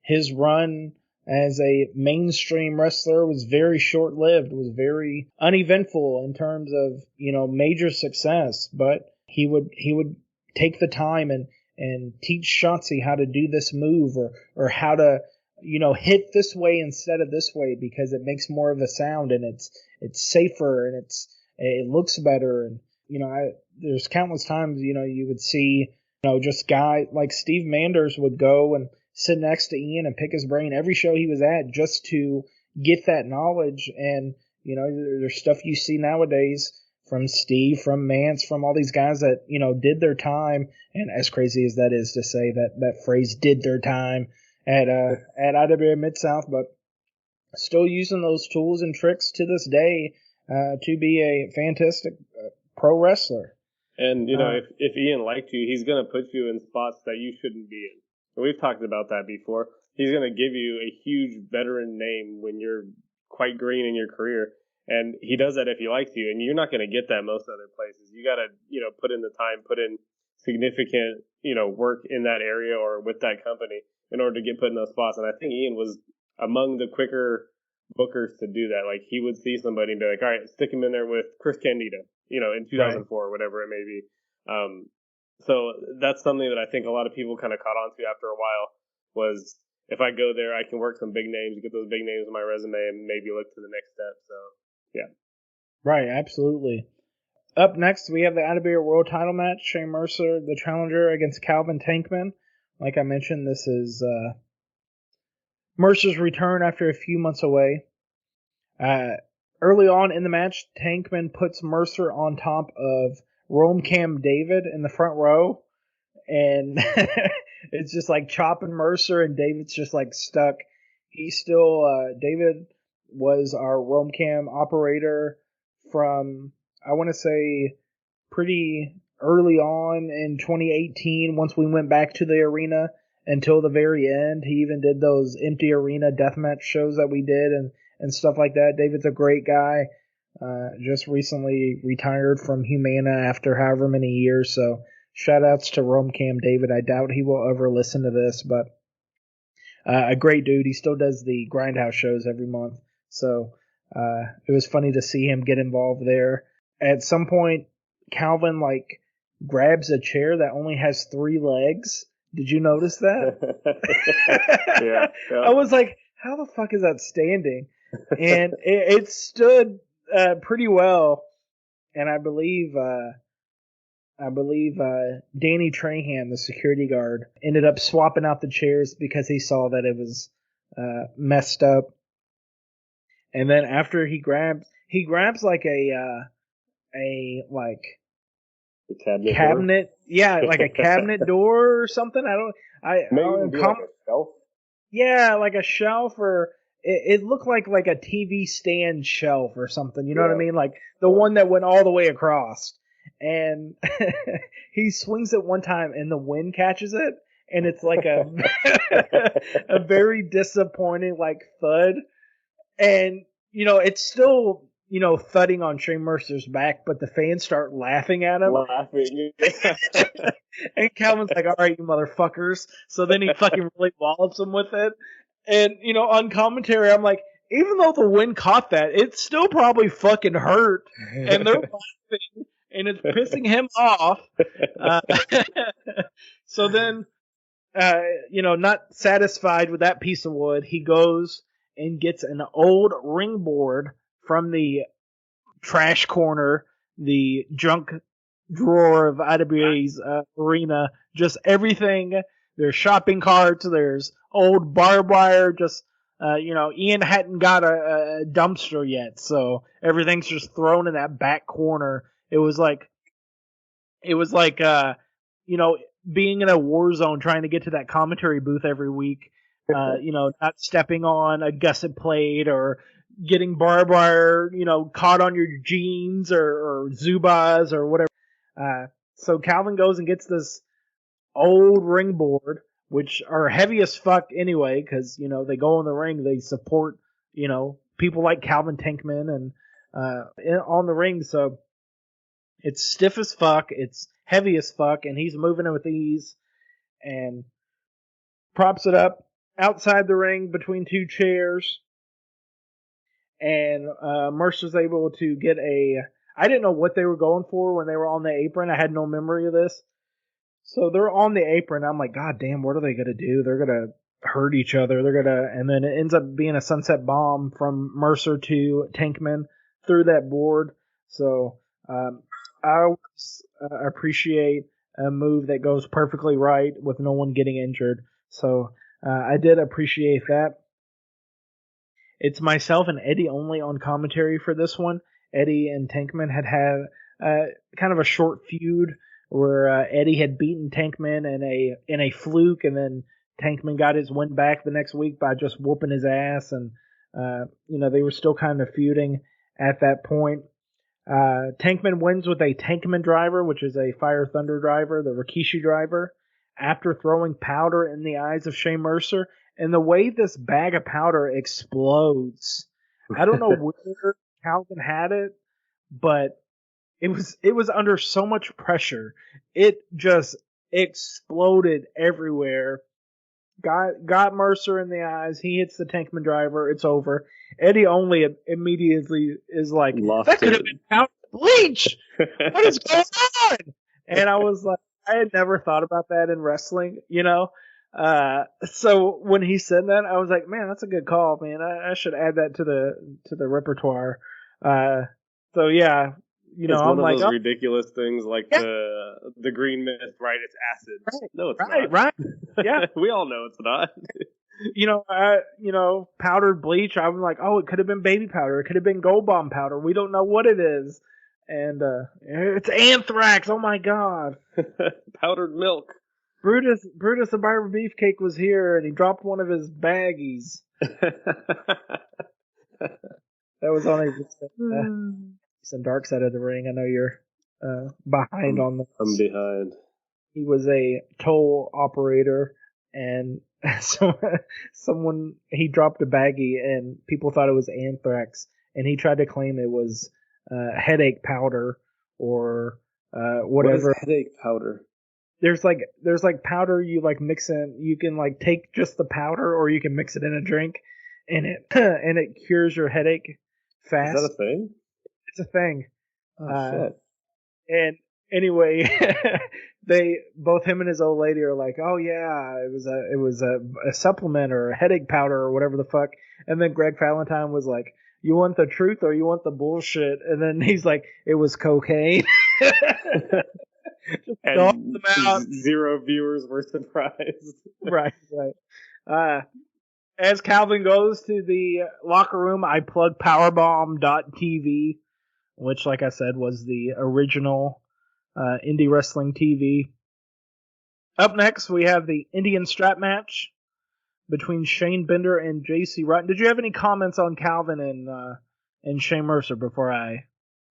Speaker 2: his run as a mainstream wrestler was very short-lived, was very uneventful in terms of, major success. But he would take the time and teach Shotzi how to do this move or how to, hit this way instead of this way, because it makes more of a sound and it's safer and it looks better. And, there's countless times, you would see, just guy like Steve Manders would go and sit next to Ian and pick his brain every show he was at just to get that knowledge. And, there's stuff you see nowadays from Steve, from Mance, from all these guys that, did their time. And as crazy as that is to say that phrase, did their time at IWA Mid-South, but still using those tools and tricks to this day to be a fantastic pro wrestler.
Speaker 3: And, if Ian liked you, he's going to put you in spots that you shouldn't be in. And we've talked about that before. He's going to give you a huge veteran name when you're quite green in your career. And he does that if he likes you. And you're not going to get that most other places. You got to, put in the time, put in significant, work in that area or with that company in order to get put in those spots. And I think Ian was among the quicker bookers to do that. Like, he would see somebody and be like, all right, stick him in there with Chris Candido, in 2004 or whatever it may be. So that's something that I think a lot of people kind of caught on to after a while, was if I go there, I can work some big names, get those big names on my resume, and maybe look to the next step. So, yeah.
Speaker 2: Right, absolutely. Up next, we have the IWA World Title match. Shane Mercer, the challenger, against Calvin Tankman. Like I mentioned, this is Mercer's return after a few months away. Early on in the match, Tankman puts Mercer on top of Rome Cam David in the front row, and it's just like chopping Mercer, and David's just like stuck. He's still David was our Rome Cam operator from, I want to say, pretty early on in 2018. Once we went back to the arena until the very end, he even did those empty arena deathmatch shows that we did and stuff like that. David's a great guy. Just recently retired from Humana after however many years. So shout outs to Rome Cam David. I doubt he will ever listen to this, but a great dude. He still does the Grindhouse shows every month. So It was funny to see him get involved there. At some point, Calvin grabs a chair that only has 3 legs. Did you notice that?
Speaker 3: Yeah.
Speaker 2: I was like, how the fuck is that standing? And it stood pretty well. And I believe Danny Trahan, the security guard, ended up swapping out the chairs because he saw that it was messed up. And then after he grabs like a cabinet, door? Yeah, like a cabinet door or something.
Speaker 3: Maybe like a shelf.
Speaker 2: Yeah, like a shelf, or it looked like a TV stand shelf or something. You know what I mean? Like the one that went all the way across. And he swings it one time, and the wind catches it, and it's like a a very disappointing thud. And it's still thudding on Shane Mercer's back, but the fans start laughing at him. And Calvin's like, all right, you motherfuckers. So then he fucking really wallops him with it. And, on commentary, I'm like, even though the wind caught that, it still probably fucking hurt. And they're laughing, and it's pissing him off. So then, not satisfied with that piece of wood, he goes and gets an old ring board from the trash corner, the junk drawer of IWA's arena. Just everything. There's shopping carts. There's old barbed wire. Just Ian hadn't got a dumpster yet, so everything's just thrown in that back corner. It was like being in a war zone trying to get to that commentary booth every week. Not stepping on a gusset plate or getting barbed wire, caught on your jeans or Zubas or whatever. So Calvin goes and gets this old ring board, which are heavy as fuck anyway, because, they go in the ring, they support, people like Calvin Tankman and on the ring. So it's stiff as fuck, it's heavy as fuck, and he's moving it with ease and props it up outside the ring between 2 chairs. And Mercer's able to get I didn't know what they were going for when they were on the apron. I had no memory of this. So they're on the apron. I'm like, God damn, what are they going to do? They're going to hurt each other. And then it ends up being a sunset bomb from Mercer to Tankman through that board. So I always appreciate a move that goes perfectly right with no one getting injured. So I did appreciate that. It's myself and Eddie only on commentary for this one. Eddie and Tankman had kind of a short feud where Eddie had beaten Tankman in a fluke, and then Tankman got his win back the next week by just whooping his ass, and they were still kind of feuding at that point. Tankman wins with a Tankman driver, which is a Fire Thunder driver, the Rikishi driver, after throwing powder in the eyes of Shane Mercer. And the way this bag of powder explodes, I don't know where Calvin had it, but it was under so much pressure. It just exploded everywhere. Got Mercer in the eyes. He hits the Tankman driver. It's over. Eddie only immediately is like, that could have been powder bleach. What is going on? And I was like, I had never thought about that in wrestling, So when he said that, I was like, man, that's a good call, man. I should add that to the repertoire. So yeah,
Speaker 3: it's
Speaker 2: I'm
Speaker 3: one
Speaker 2: like,
Speaker 3: of those ridiculous things like the green mist, right? It's acid.
Speaker 2: Right,
Speaker 3: no, it's
Speaker 2: not.
Speaker 3: Right.
Speaker 2: Yeah.
Speaker 3: We all know it's not.
Speaker 2: Powdered bleach. I'm like, oh, it could have been baby powder. It could have been Gold Bomb powder. We don't know what it is. And it's anthrax. Oh my God.
Speaker 3: Powdered milk.
Speaker 2: Brutus the Barber Beefcake was here, and he dropped one of his baggies. That was on a recent Dark Side of the Ring. I know you're behind on this.
Speaker 3: I'm behind.
Speaker 2: He was a toll operator, and so he dropped a baggie, and people thought it was anthrax, and he tried to claim it was headache powder or whatever.
Speaker 3: What is headache powder?
Speaker 2: There's powder you mix in. You can take just the powder, or you can mix it in a drink, and it cures your headache. fast.
Speaker 3: Is that a thing?
Speaker 2: It's a thing.
Speaker 3: Oh, shit.
Speaker 2: And anyway, both him and his old lady are like, oh yeah, it was a supplement or a headache powder or whatever the fuck. And then Greg Valentine was like, you want the truth or you want the bullshit? And then he's like, it was cocaine.
Speaker 3: And zero viewers were surprised.
Speaker 2: Right. As Calvin goes to the locker room, I plug Powerbomb.tv, which, like I said, was the original indie wrestling TV. Up next, we have the Indian strap match between Shane Bender and JC Rotten. Did you have any comments on Calvin and Shane Mercer before I...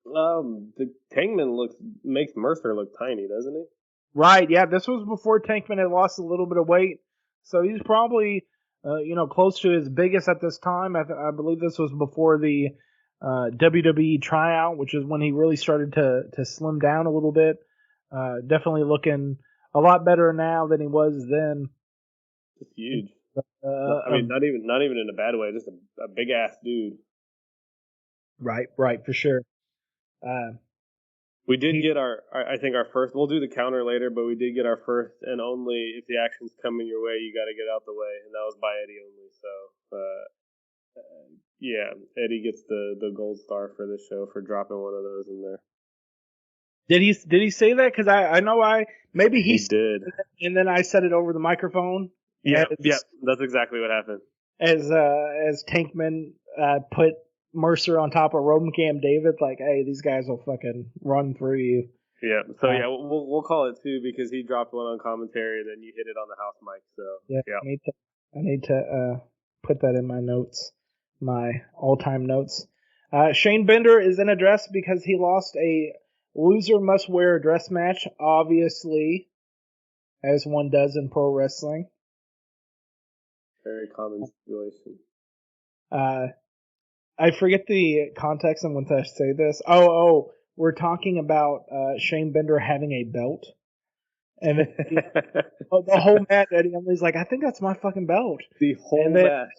Speaker 3: The Tankman makes Mercer look tiny, doesn't he?
Speaker 2: Right, yeah. This was before Tankman had lost a little bit of weight, so he's probably close to his biggest at this time. I believe this was before the WWE tryout, which is when he really started to slim down a little bit. Definitely looking a lot better now than he was then.
Speaker 3: Just huge. I mean, not even in a bad way. Just a big ass dude.
Speaker 2: Right, for sure.
Speaker 3: We did get I think our first, we'll do the counter later, but we did get our first and only, if the action's coming your way, you got to get out the way. And that was by Eddie only. So, yeah, Eddie gets the gold star for this show for dropping one of those in there.
Speaker 2: Did he say that? Because I know maybe he
Speaker 3: did.
Speaker 2: And then I said it over the microphone.
Speaker 3: Yeah, that's exactly what happened.
Speaker 2: As Tankman put Mercer on top of Rodencam David, like, hey, these guys will fucking run through you.
Speaker 3: Yeah, so we'll call it two because he dropped one on commentary and then you hit it on the house mic. So
Speaker 2: yeah. I need to put that in my notes, my all-time notes. Shane Bender is in a dress because he lost a loser must wear dress match, obviously, as one does in pro wrestling.
Speaker 3: Very common situation.
Speaker 2: I forget the context and when to say this. Oh, we're talking about Shane Bender having a belt. And the whole match, Eddie Emily's like, I think that's my fucking belt.
Speaker 3: The whole match.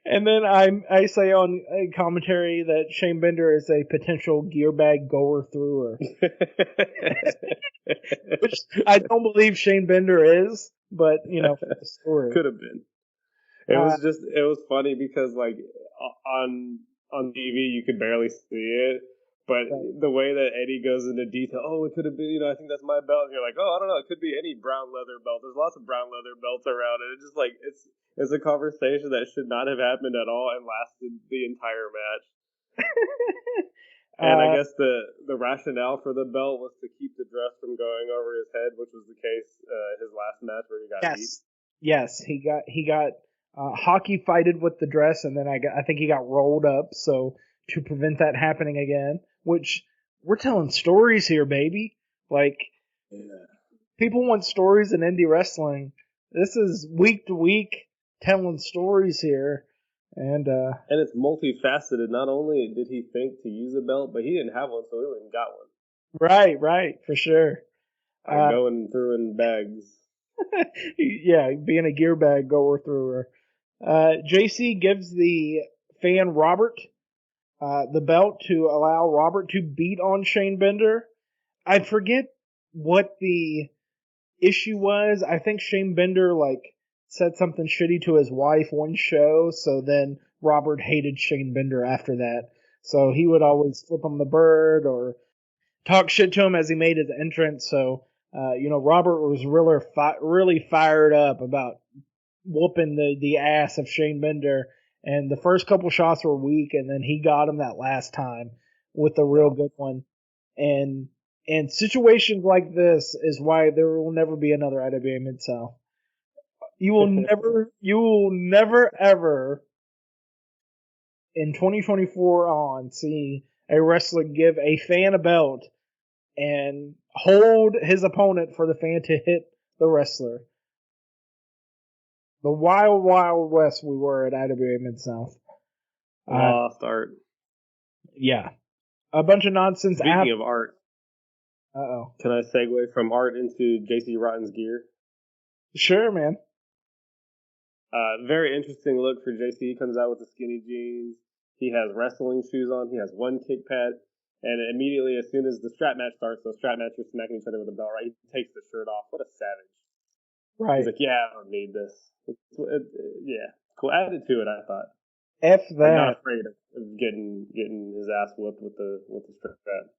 Speaker 2: And then I say on a commentary that Shane Bender is a potential gear bag goer througher. Which I don't believe Shane Bender is, but, for the story.
Speaker 3: Could have been. It was funny because, like, on TV you could barely see it, but the way that Eddie goes into detail, it could have been, I think that's my belt, and you're like, I don't know, it could be any brown leather belt. There's lots of brown leather belts around, and it's just like, it's a conversation that should not have happened at all and lasted the entire match. And I guess the rationale for the belt was to keep the dress from going over his head, which was the case his last match where he got beat.
Speaker 2: Yes, he got hockey fighted with the dress, and then I think he got rolled up. So to prevent that happening again, which we're telling stories here, baby. Like, people want stories in indie wrestling. This is week to week telling stories here, and
Speaker 3: it's multifaceted. Not only did he think to use a belt, but he didn't have one, so he went and got one.
Speaker 2: Right, for sure.
Speaker 3: Going through in bags.
Speaker 2: Yeah, being a gear bag goer through her. JC gives the fan Robert the belt to allow Robert to beat on Shane Bender. I forget what the issue was. I think Shane Bender said something shitty to his wife one show, so then Robert hated Shane Bender after that. So he would always flip him the bird or talk shit to him as he made his entrance. So Robert was really fired up about whooping the ass of Shane Bender, and the first couple shots were weak, and then he got him that last time with the real good one. And situations like this is why there will never be another IWA Mid-South. You will never ever in 2024 on see a wrestler give a fan a belt and hold his opponent for the fan to hit the wrestler. The wild, wild west we were at IWA Mid-South.
Speaker 3: Lost art.
Speaker 2: Yeah. A bunch of nonsense.
Speaker 3: Speaking of art.
Speaker 2: Uh-oh.
Speaker 3: Can I segue from art into JC Rotten's gear?
Speaker 2: Sure, man.
Speaker 3: Very interesting look for JC. He comes out with the skinny jeans. He has wrestling shoes on. He has one kick pad. And immediately, as soon as the strap match starts, the strap match are smacking each other with a belt, right? He takes the shirt off. What a savage.
Speaker 2: Right.
Speaker 3: He's like, yeah, I don't need this. Yeah. Cool. Added to it, I thought.
Speaker 2: F that.
Speaker 3: I'm not afraid of getting his ass whooped with the strap.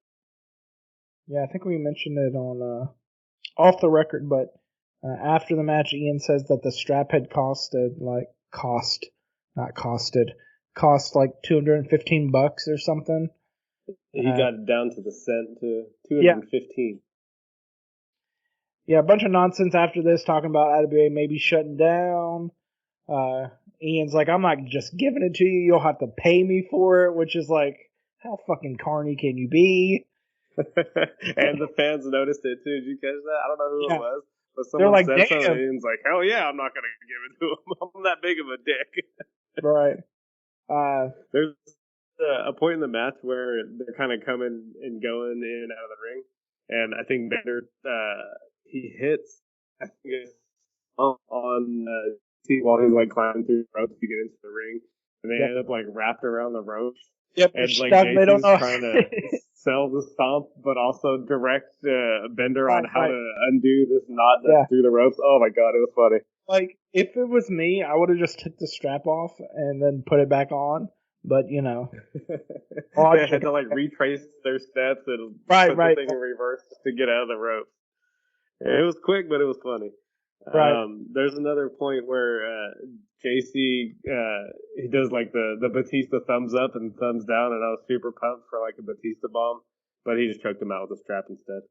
Speaker 2: Yeah, I think we mentioned it on off the record, but after the match, Ian says that the strap had cost like $215 or something.
Speaker 3: He got it down to the cent to 215.
Speaker 2: Yeah, a bunch of nonsense after this, talking about IWA maybe shutting down. Ian's like, I'm not just giving it to you. You'll have to pay me for it, which is like, how fucking corny can you be?
Speaker 3: And the fans noticed it too. Did you catch that? I don't know who it was, but
Speaker 2: They're
Speaker 3: someone
Speaker 2: like,
Speaker 3: said
Speaker 2: damn.
Speaker 3: something. And Ian's like, hell yeah, I'm not going to give it to him. I'm that big of a dick.
Speaker 2: Right.
Speaker 3: There's a point in the match where they're kind of coming and going in and out of the ring, and I think Bender he hits, I think it's on while he's like climbing through the ropes to get into the ring, and they end up like wrapped around the ropes.
Speaker 2: Yep,
Speaker 3: and like
Speaker 2: stuck,
Speaker 3: Jason's trying to sell the stomp, but also direct Bender on how to undo this knot that's through the ropes. Oh my god, it was funny.
Speaker 2: Like, if it was me, I would have just took the strap off and then put it back on. But, you know.
Speaker 3: They had to, like, retrace their steps and put the thing in reverse to get out of the rope. It was quick, but it was funny.
Speaker 2: Right.
Speaker 3: There's another point where JC, he does, like, the Batista thumbs up and thumbs down, and I was super pumped for, like, a Batista bomb. But he just choked him out with a strap instead.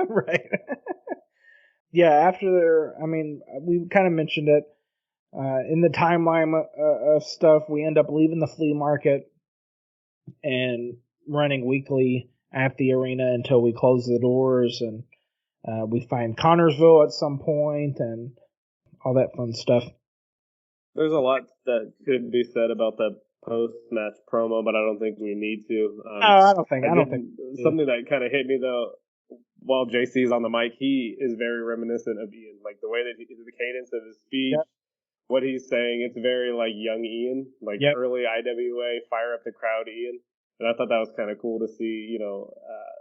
Speaker 2: Right. Yeah, after we kind of mentioned it. In the timeline of stuff, we end up leaving the flea market and running weekly at the arena until we close the doors, and we find Connorsville at some point and all that fun stuff.
Speaker 3: There's a lot that could be said about that post-match promo, but I don't think we need to.
Speaker 2: I don't think.
Speaker 3: Something that kind of hit me though, while JC's on the mic, he is very reminiscent of Ian. Like the way that the cadence of his speech, what he's saying, it's very like young Ian, like early IWA, fire up the crowd Ian. And I thought that was kind of cool to see,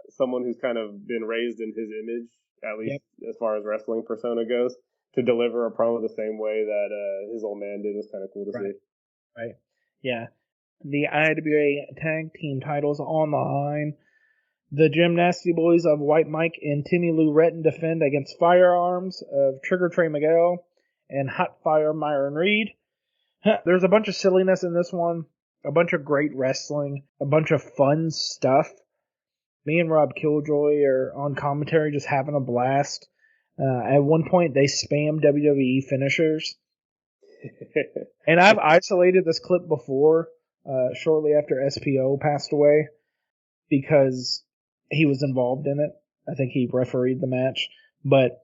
Speaker 3: someone who's kind of been raised in his image, at least as far as wrestling persona goes, to deliver a promo the same way that his old man did was kind of cool to see.
Speaker 2: Right. Yeah. The IWA tag team titles on the line. The Gymnasty Boys of White Mike and Timmy Lou Retton defend against Firearms of Trigger Trey Miguel and Hot Fire Myron Reed. There's a bunch of silliness in this one, a bunch of great wrestling, a bunch of fun stuff. Me and Rob Killjoy are on commentary just having a blast. At one point, they spam WWE finishers. And I've isolated this clip before, shortly after SPO passed away, because he was involved in it. I think he refereed the match. But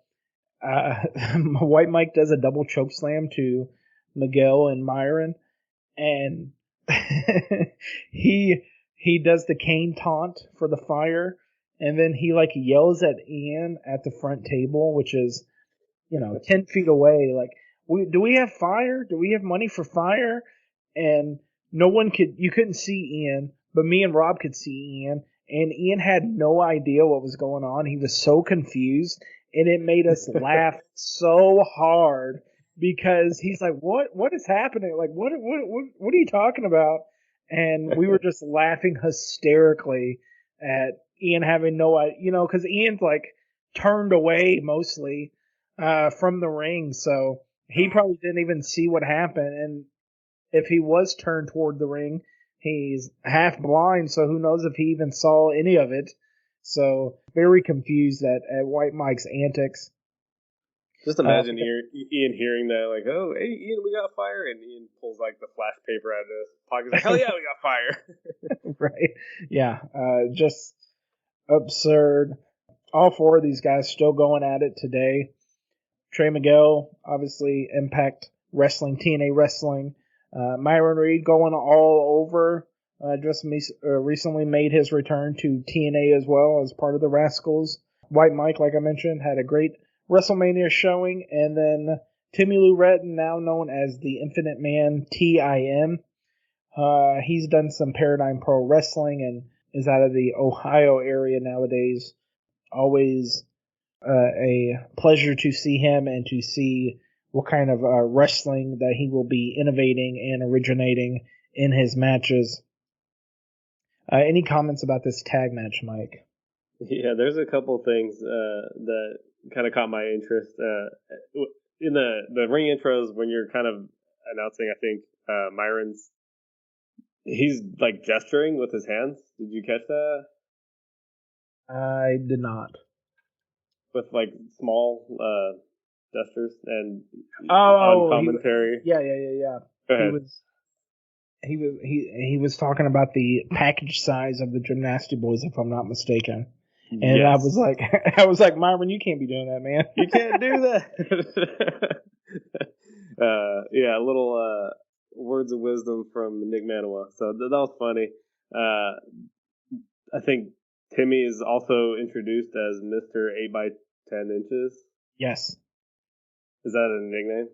Speaker 2: White Mike does a double choke slam to Miguel and Myron, and he does the cane taunt for the fire, and then he like yells at Ian at the front table, which is 10 feet away, like, do we have fire? Do we have money for fire? And you couldn't see Ian, but me and Rob could see Ian, and Ian had no idea what was going on. He was so confused, and it made us laugh so hard because he's like, what is happening? Like, what are you talking about? And we were just laughing hysterically at Ian having no idea, because Ian's like turned away mostly from the ring, so he probably didn't even see what happened. And if he was turned toward the ring, he's half blind, so who knows if he even saw any of it. So very confused at White Mike's antics.
Speaker 3: Just imagine Ian hearing that, like, oh, hey, Ian, we got fire. And Ian pulls, like, the flash paper out of his pocket. Like, hell yeah, we got fire.
Speaker 2: Right. Yeah. Just absurd. All four of these guys still going at it today. Trey Miguel, obviously, Impact Wrestling, TNA Wrestling. Myron Reed going all over. Just recently made his return to TNA as well as part of the Rascals. White Mike, like I mentioned, had a great WrestleMania showing. And then Timmy Lou Retton, now known as the Infinite Man, TIM. He's done some Paradigm Pro Wrestling and is out of the Ohio area nowadays. Always a pleasure to see him and to see what kind of wrestling that he will be innovating and originating in his matches. Any comments about this tag match, Mike?
Speaker 3: Yeah, there's a couple things that kind of caught my interest. In the ring intros, when you're kind of announcing, I think Myron's, he's like gesturing with his hands. Did you catch that?
Speaker 2: I did not.
Speaker 3: With like small gestures and
Speaker 2: on
Speaker 3: commentary.
Speaker 2: Yeah.
Speaker 3: Go ahead.
Speaker 2: He was talking about the package size of the Gymnasty Boys, if I'm not mistaken. And
Speaker 3: yes.
Speaker 2: I was like, Myron, you can't be doing that, man.
Speaker 3: You can't do that. Yeah, a little words of wisdom from Nick Maniwa. So that was funny. I think Timmy is also introduced as Mr. 8x10 inches.
Speaker 2: Yes.
Speaker 3: Is that a nickname?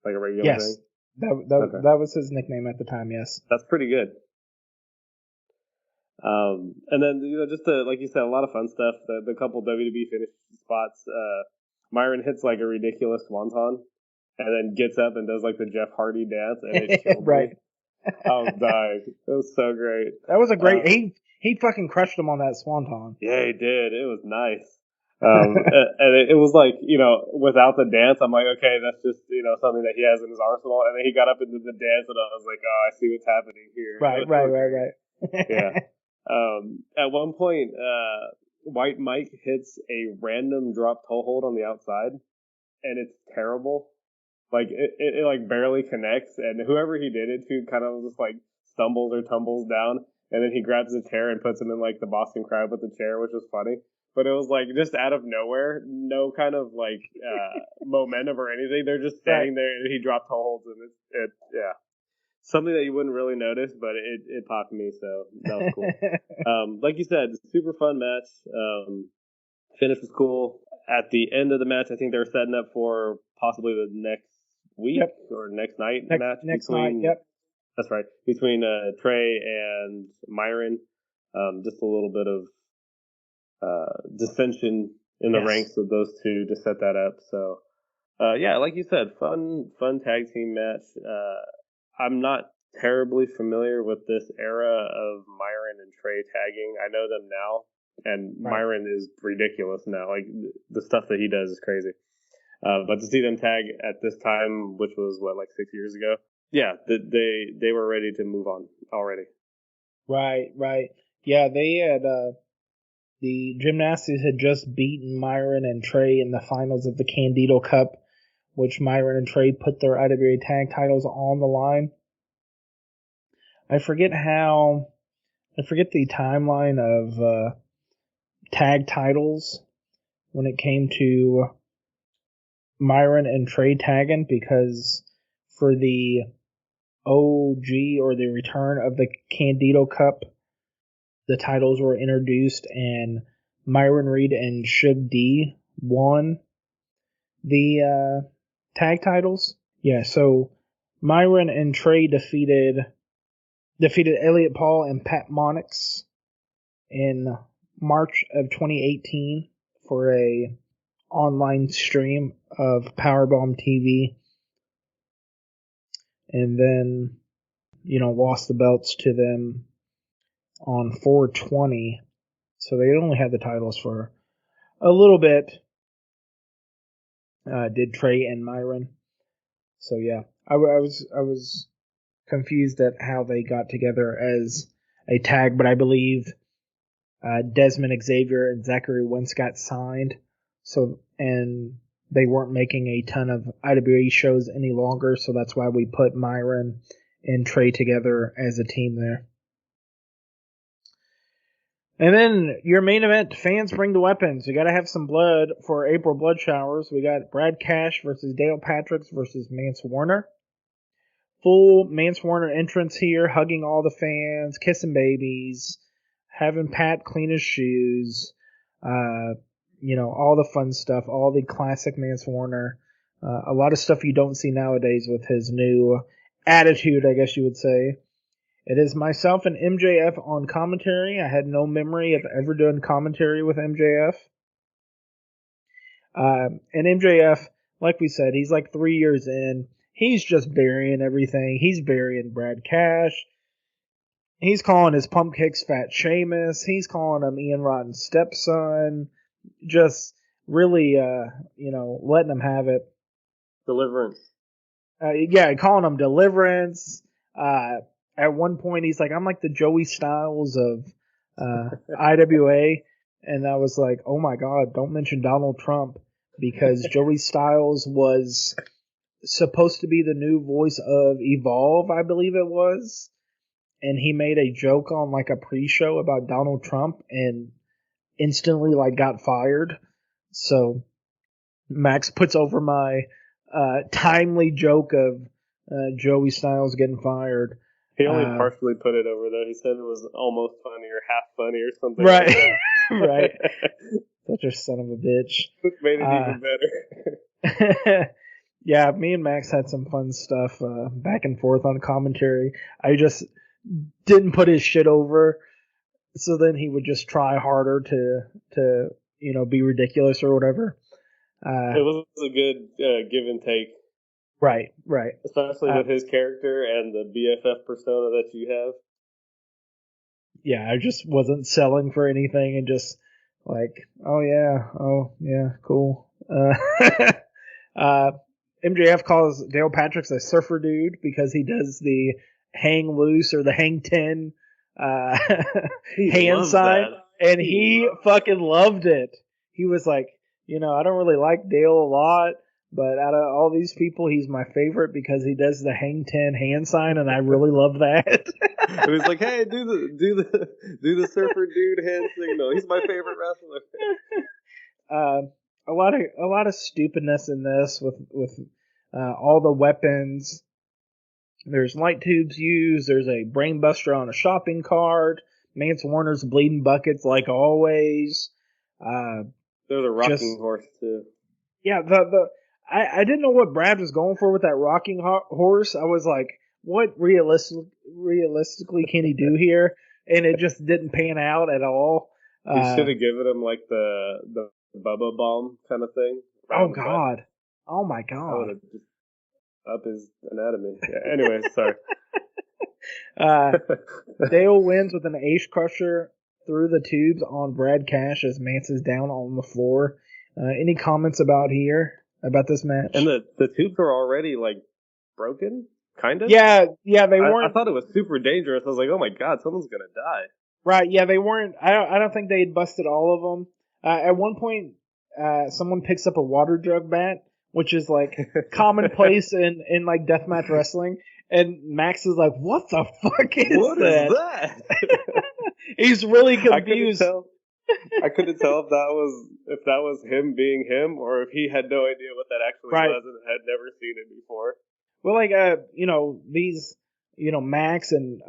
Speaker 3: Like a regular
Speaker 2: yes.
Speaker 3: thing?
Speaker 2: Okay. That was his nickname at the time, yes.
Speaker 3: That's pretty good. And then, just like you said, a lot of fun stuff. The couple WWE finish spots. Myron hits like a ridiculous swanton and then gets up and does like the Jeff Hardy dance, and it killed
Speaker 2: right.
Speaker 3: me. I was dying. It was so great.
Speaker 2: That was a great. He fucking crushed him on that swanton.
Speaker 3: Yeah, he did. It was nice. And it was like, without the dance, I'm like, okay, that's just, something that he has in his arsenal. And then he got up into the dance, and I was like, oh, I see what's happening here.
Speaker 2: Right.
Speaker 3: Yeah. At one point, White Mike hits a random drop toe hold on the outside, and it's terrible. Like, it like barely connects, and whoever he did it to kind of just like stumbles or tumbles down, and then he grabs a chair and puts him in like the Boston Crab with the chair, which was funny. But it was like just out of nowhere, no kind of like momentum or anything. They're just standing there, and he dropped toe holds, and it something that you wouldn't really notice, but it popped me, so that was cool. Like you said, super fun match. Finish was cool. At the end of the match, I think they were setting up for possibly the next week or next night match.
Speaker 2: Next night, yep.
Speaker 3: That's right. Between Trey and Myron. Just a little bit of dissension in the ranks of those two to set that up. So, like you said, fun tag team match. I'm not terribly familiar with this era of Myron and Trey tagging. I know them now, and Myron is ridiculous now. Like, the stuff that he does is crazy. But to see them tag at this time, which was, 6 years ago? Yeah, they were ready to move on already.
Speaker 2: Right. Yeah, they had, the Gymnastics had just beaten Myron and Trey in the finals of the Candido Cup, which Myron and Trey put their IWA tag titles on the line. I forget the timeline of tag titles when it came to Myron and Trey tagging, because for the OG or the return of the Candido Cup, the titles were introduced and Myron Reed and Suge D won the tag titles. Yeah, so Myron and Trey defeated Elliot Paul and Pat Monix in March of 2018 for a online stream of Powerbomb TV, and then lost the belts to them on 420. So they only had the titles for a little bit. Did Trey and Myron. So yeah, I was confused at how they got together as a tag, but I believe Desmond Xavier and Zachary Wentz got signed, and they weren't making a ton of IWA shows any longer, so that's why we put Myron and Trey together as a team there. And then your main event, Fans Bring the Weapons. We got to have some blood for April Bloodshowers. We got Brad Cash versus Dale Patricks versus Mance Warner. Full Mance Warner entrance here, hugging all the fans, kissing babies, having Pat clean his shoes, all the fun stuff, all the classic Mance Warner. A lot of stuff you don't see nowadays with his new attitude, I guess you would say. It is myself and MJF on commentary. I had no memory of ever doing commentary with MJF. And MJF, like we said, he's like 3 years in. He's just burying everything. He's burying Brad Cash. He's calling his pump kicks Fat Sheamus. He's calling him Ian Rotten's stepson. Just really, letting him have it.
Speaker 3: Deliverance.
Speaker 2: Calling him Deliverance. At one point, he's like, I'm like the Joey Styles of IWA. And I was like, oh my God, don't mention Donald Trump, because Joey Styles was supposed to be the new voice of Evolve, I believe it was. And he made a joke on like a pre-show about Donald Trump and instantly like got fired. So Max puts over my timely joke of Joey Styles getting fired.
Speaker 3: He only partially put it over though. He said it was almost funny or half funny or something.
Speaker 2: Right.
Speaker 3: Like that.
Speaker 2: Right. Such a son of a bitch.
Speaker 3: Which made it even better.
Speaker 2: Yeah, me and Max had some fun stuff back and forth on commentary. I just didn't put his shit over, so then he would just try harder to be ridiculous or whatever.
Speaker 3: It was a good give and take.
Speaker 2: Right.
Speaker 3: Especially with his character and the BFF persona that you have.
Speaker 2: Yeah, I just wasn't selling for anything and just like, oh yeah, cool. MJF calls Dale Patrick's a surfer dude because he does the hang loose or the hang 10 hand sign, and he fucking loved it. He was like, I don't really like Dale a lot, but out of all these people, he's my favorite because he does the hang 10 hand sign, and I really love that.
Speaker 3: It was like, hey, do the surfer dude hand signal. He's my favorite wrestler.
Speaker 2: A lot of stupidness in this with all the weapons. There's light tubes used. There's a brain buster on a shopping cart. Mance Warner's bleeding buckets like always.
Speaker 3: There's a rocking horse too.
Speaker 2: Yeah, I didn't know what Brad was going for with that rocking horse. I was like, what realistically can he do here? And it just didn't pan out at all.
Speaker 3: You should have given him like the Bubba Bomb kind of thing.
Speaker 2: Oh God! Oh my God!
Speaker 3: I would have just up his anatomy. Yeah, anyway, sorry.
Speaker 2: Dale wins with an ace crusher through the tubes on Brad Cash as Mance is down on the floor. Any comments about this match?
Speaker 3: And the tubes are already like broken, kind of.
Speaker 2: Yeah, they weren't.
Speaker 3: I thought it was super dangerous. I was like, oh my God, someone's gonna die.
Speaker 2: Right? Yeah, they weren't. I don't think they had busted all of them. At one point, someone picks up a water jug bat, which is like commonplace in like deathmatch wrestling. And Max is like, "What the fuck is that?"
Speaker 3: What is that?
Speaker 2: He's really confused.
Speaker 3: I couldn't tell if that was him being him or if he had no idea what that actually was and had never seen it before.
Speaker 2: Well, like these Max and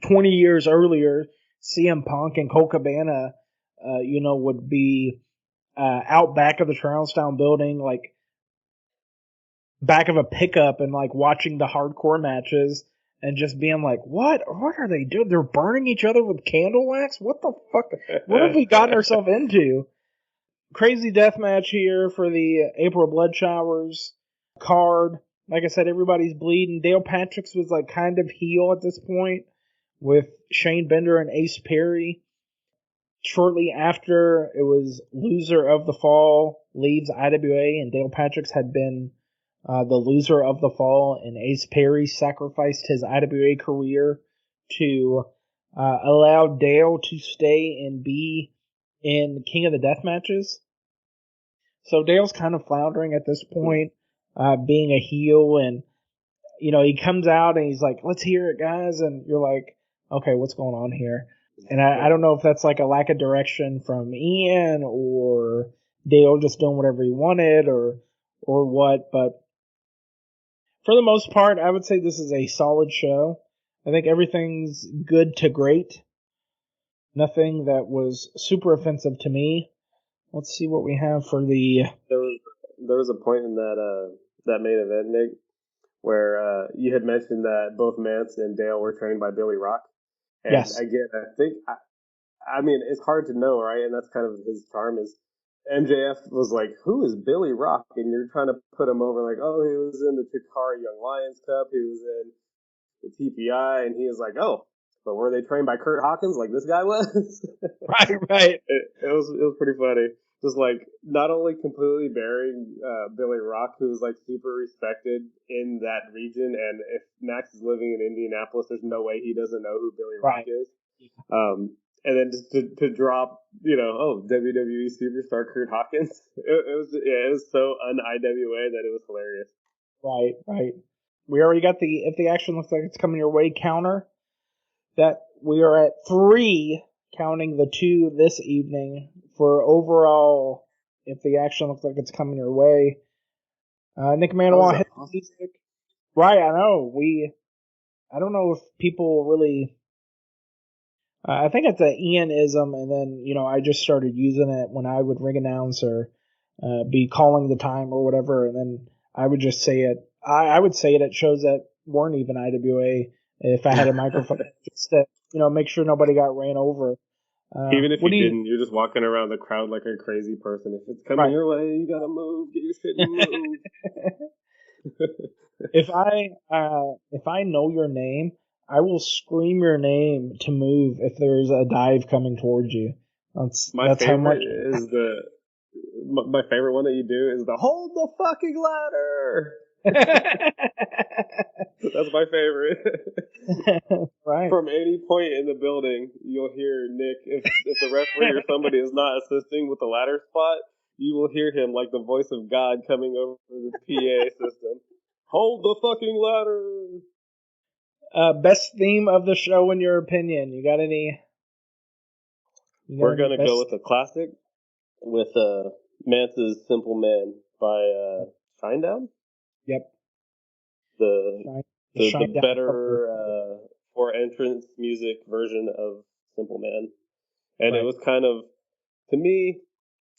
Speaker 2: 20 years earlier, CM Punk and Colt Cabana, would be out back of the Charlestown building, like back of a pickup and like watching the hardcore matches and just being like, what are they doing? They're burning each other with candle wax? What the fuck? What have we gotten ourselves into? Crazy death match here for the April Bloodshowers card. Like I said, everybody's bleeding. Dale Patrick's was like kind of heel at this point with Shane Bender and Ace Perry. Shortly after, it was loser of the fall leaves IWA, and Dale Patrick's had been the loser of the fall, and Ace Perry sacrificed his IWA career to allow Dale to stay and be in King of the Death matches. So Dale's kind of floundering at this point, being a heel, and he comes out and he's like, "Let's hear it, guys," and you're like, "Okay, what's going on here?" And I don't know if that's like a lack of direction from Ian or Dale just doing whatever he wanted or what, but for the most part, I would say this is a solid show. I think everything's good to great. Nothing that was super offensive to me. Let's see what we have for the...
Speaker 3: There was a point in that main event, Nick, where you had mentioned that both Mance and Dale were trained by Billy Rock. And
Speaker 2: Yes.
Speaker 3: again, I mean, it's hard to know, right? And that's kind of his charm is MJF was like, who is Billy Rock? And you're trying to put him over like, oh, he was in the Takara Young Lions Cup. He was in the TPI. And he was like, oh, but were they trained by Kurt Hawkins like this guy was?
Speaker 2: Right.
Speaker 3: It was pretty funny. Just like not only completely burying Billy Rock, who's like super respected in that region, and if Max is living in Indianapolis, there's no way he doesn't know who Billy Rock is. And then just to drop, WWE superstar Kurt Hawkins, it was so un-IWA that it was hilarious.
Speaker 2: Right. We already got the if the action looks like it's coming your way counter. That we are at 3, counting the 2 this evening for overall. If the action looks like it's coming your way, Nick Maniwa hit the music. Right, I know. I don't know if people really. I think it's an Ian-ism, and then I just started using it when I would ring announce or be calling the time or whatever, and then I would just say it. I would say it at shows that weren't even IWA if I had a microphone, just to make sure nobody got ran over.
Speaker 3: Even if you didn't, you're just walking around the crowd like a crazy person. If it's coming your way, you gotta move. Get your shit and move.
Speaker 2: If I know your name, I will scream your name to move if there's a dive coming towards you.
Speaker 3: My favorite one that you do is the hold the fucking ladder. That's my favorite.
Speaker 2: Right.
Speaker 3: From any point in the building, you'll hear Nick. If the referee or somebody is not assisting with the ladder spot, you will hear him like the voice of God coming over the PA system. Hold the fucking ladder.
Speaker 2: Best theme of the show in your opinion? You got any?
Speaker 3: We're gonna go with a classic with Mance's "Simple Man" by Shinedown.
Speaker 2: Yep.
Speaker 3: The better for entrance music version of Simple Man. And It was kind of, to me,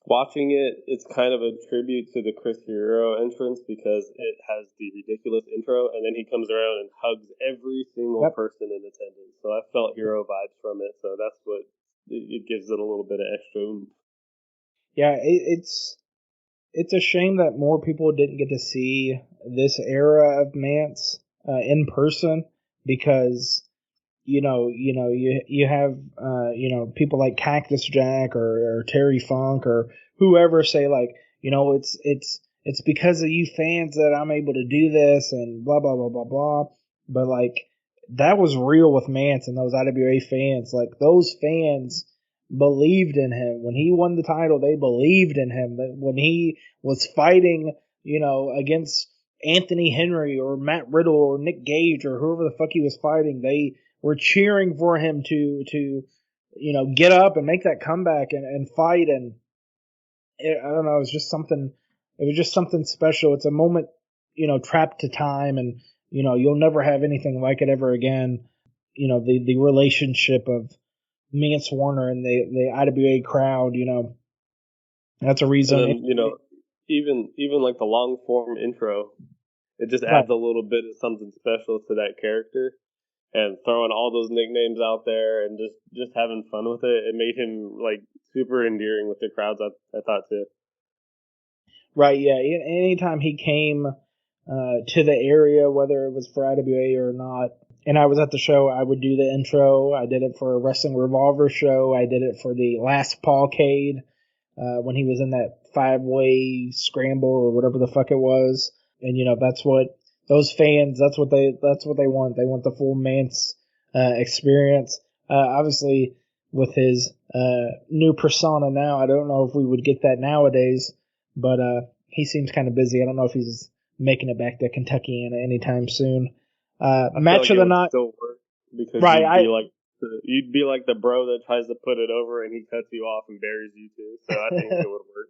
Speaker 3: watching it's kind of a tribute to the Chris Hero entrance because it has the ridiculous intro and then he comes around and hugs every single person in attendance. So I felt Hero vibes from it. So that's what it gives it a little bit of extra oomph.
Speaker 2: Yeah, it's a shame that more people didn't get to see this era of Mance in person because you have people like Cactus Jack or Terry Funk or whoever say like it's because of you fans that I'm able to do this and blah blah blah blah blah, but like that was real with Mance and those IWA fans. Like those fans believed in him. When he won the title, they believed in him. When he was fighting, against Anthony Henry or Matt Riddle or Nick Gage or whoever the fuck he was fighting, they were cheering for him to get up and make that comeback and fight. And I don't know, it was just something special. It's a moment, trapped to time, and you'll never have anything like it ever again. The relationship of Mance Warner and the IWA crowd, that's a reason.
Speaker 3: And then, even like the long form intro, it just adds a little bit of something special to that character. And throwing all those nicknames out there and just having fun with it, it made him like super endearing with the crowds. I thought too. Right.
Speaker 2: Yeah. Anytime he came to the area, whether it was for IWA or not, and I was at the show, I would do the intro. I did it for a Wrestling Revolver show. I did it for the last Paulcade when he was in that 5-way scramble or whatever the fuck it was. And that's what those fans. That's what they want. They want the full Mance experience. Obviously, with his new persona now, I don't know if we would get that nowadays. But he seems kind of busy. I don't know if he's making it back to Kentucky anytime soon. Match of the night.
Speaker 3: Still work because you'd be like the bro that tries to put it over and he cuts you off and buries you too. So I think it would work.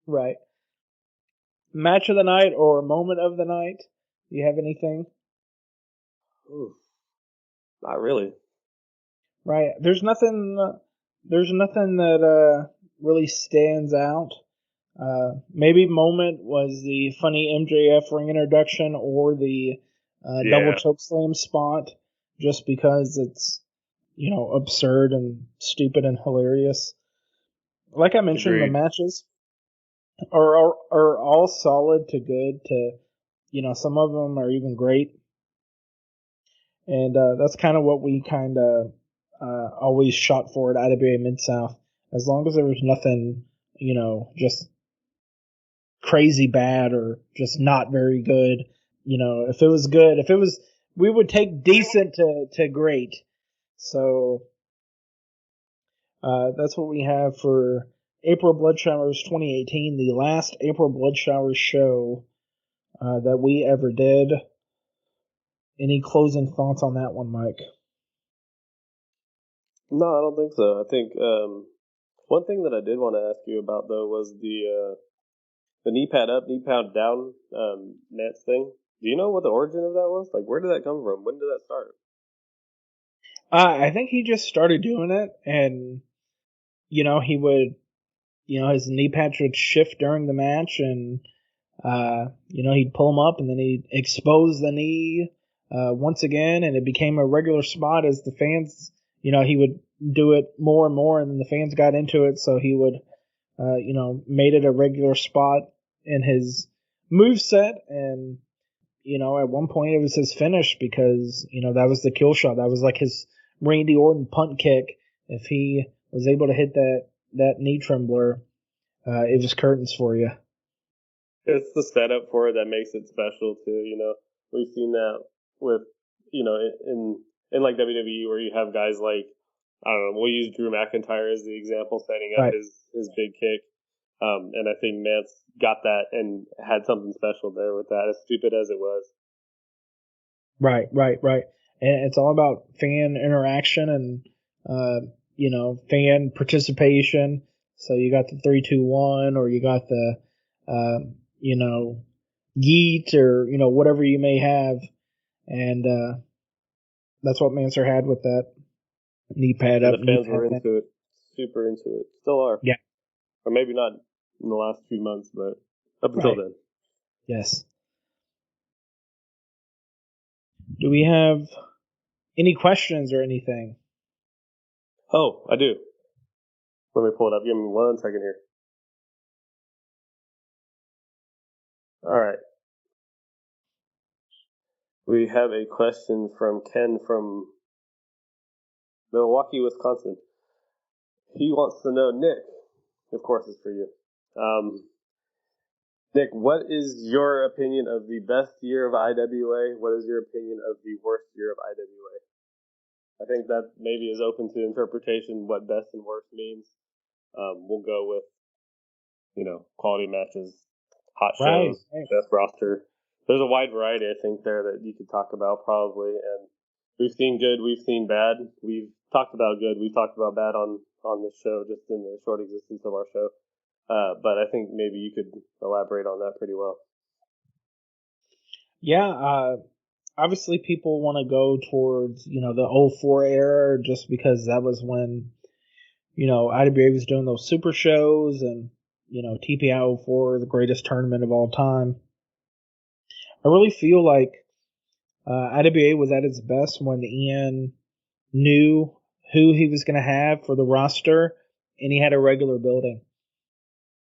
Speaker 2: Right. Match of the night or moment of the night? Do you have anything?
Speaker 3: Ooh, not really.
Speaker 2: Right. There's nothing that really stands out. Maybe moment was the funny MJF ring introduction or the double chokeslam spot just because it's, absurd and stupid and hilarious. Like I mentioned,
Speaker 3: Agreed.
Speaker 2: the matches are all solid to good to, some of them are even great. And that's kind of what we kind of always shot for at IWA Mid-South. As long as there was nothing, just crazy bad or just not very good. If it was good, we would take decent to great. So that's what we have for April Bloodshowers 2018, the last April Bloodshowers show that we ever did. Any closing thoughts on that one, Mike?
Speaker 3: No, I don't think so. I think one thing that I did want to ask you about though was the knee pad up, knee pad down Mance thing. Do you know what the origin of that was? Like, where did that come from? When did that start?
Speaker 2: I think he just started doing it, and he would, his knee pads would shift during the match, and he'd pull him up, and then he'd expose the knee once again, and it became a regular spot as the fans, he would do it more and more, and then the fans got into it, so he would, made it a regular spot in his moveset, and, at one point it was his finish because, that was the kill shot. That was like his Randy Orton punt kick. If he was able to hit that knee trembler, it was curtains for you.
Speaker 3: It's the setup for it that makes it special too. We've seen that with, in like WWE where you have guys like, I don't know, we'll use Drew McIntyre as the example, setting up his big kick. And I think Mance got that and had something special there with that, as stupid as it was.
Speaker 2: Right. And it's all about fan interaction and, fan participation. So you got the 3-2-1 or you got the, yeet or, whatever you may have. And that's what Manser had with that knee pad up.
Speaker 3: The fans were into it, super into it. Still are.
Speaker 2: Yeah.
Speaker 3: Or maybe not in the last few months, but up until then.
Speaker 2: Yes. Do we have any questions or anything?
Speaker 3: Oh, I do. Let me pull it up. Give me 1 second here. All right. We have a question from Ken from Milwaukee, Wisconsin. He wants to know, Nick, of course it's for you. Nick, what is your opinion of the best year of IWA? What is your opinion of the worst year of IWA? I think that maybe is open to interpretation what best and worst means. We'll go with, quality matches, hot shows, best roster. There's a wide variety, I think, there that you could talk about probably. And we've seen good, we've seen bad. We've talked about good, we've talked about bad on this show, just in the short existence of our show. But I think maybe you could elaborate on that pretty well.
Speaker 2: Yeah, obviously people want to go towards, the 04 era just because that was when, IWA was doing those super shows and, TPI 04, the greatest tournament of all time. I really feel like IWA was at its best when Ian knew who he was going to have for the roster and he had a regular building.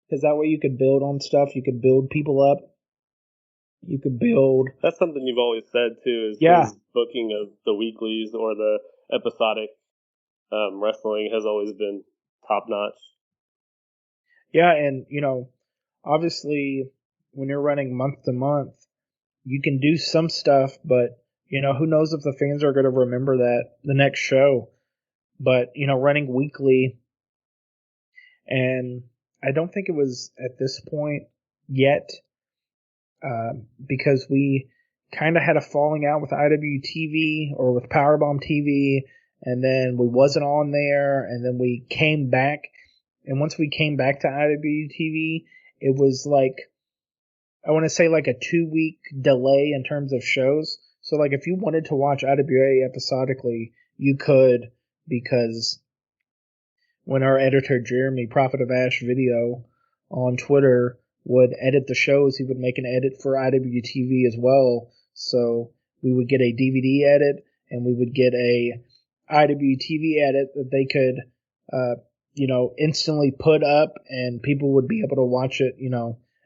Speaker 2: Because that way you could build on stuff, you could build people up, you could build.
Speaker 3: That's something you've always said too, is his booking of the weeklies or the episodic wrestling has always been top notch.
Speaker 2: Yeah, and obviously when you're running month to month, you can do some stuff, but who knows if the fans are going to remember that the next show. But running weekly, and I don't think it was at this point yet, because we kind of had a falling out with IWTV or with Powerbomb TV, and then we wasn't on there, and then we came back, and once we came back to IWTV, it was like, I want to say like a 2-week delay in terms of shows. So like if you wanted to watch IWA episodically, you could, because when our editor Jeremy, Prophet of Ash Video on Twitter, would edit the shows, he would make an edit for IWTV as well. So we would get a DVD edit, and we would get a IWTV edit that they could, instantly put up, and people would be able to watch it,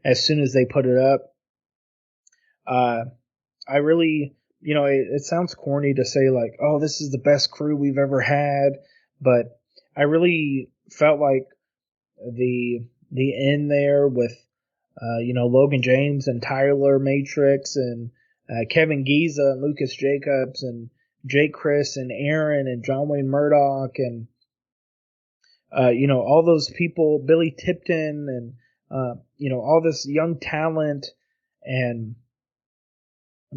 Speaker 2: as soon as they put it up. I really, it sounds corny to say like, oh, this is the best crew we've ever had, but I really felt like the end there with, Logan James and Tyler Matrix and Kevin Giza and Lucas Jacobs and Jake Chris and Aaron and John Wayne Murdoch and, all those people, Billy Tipton and, all this young talent and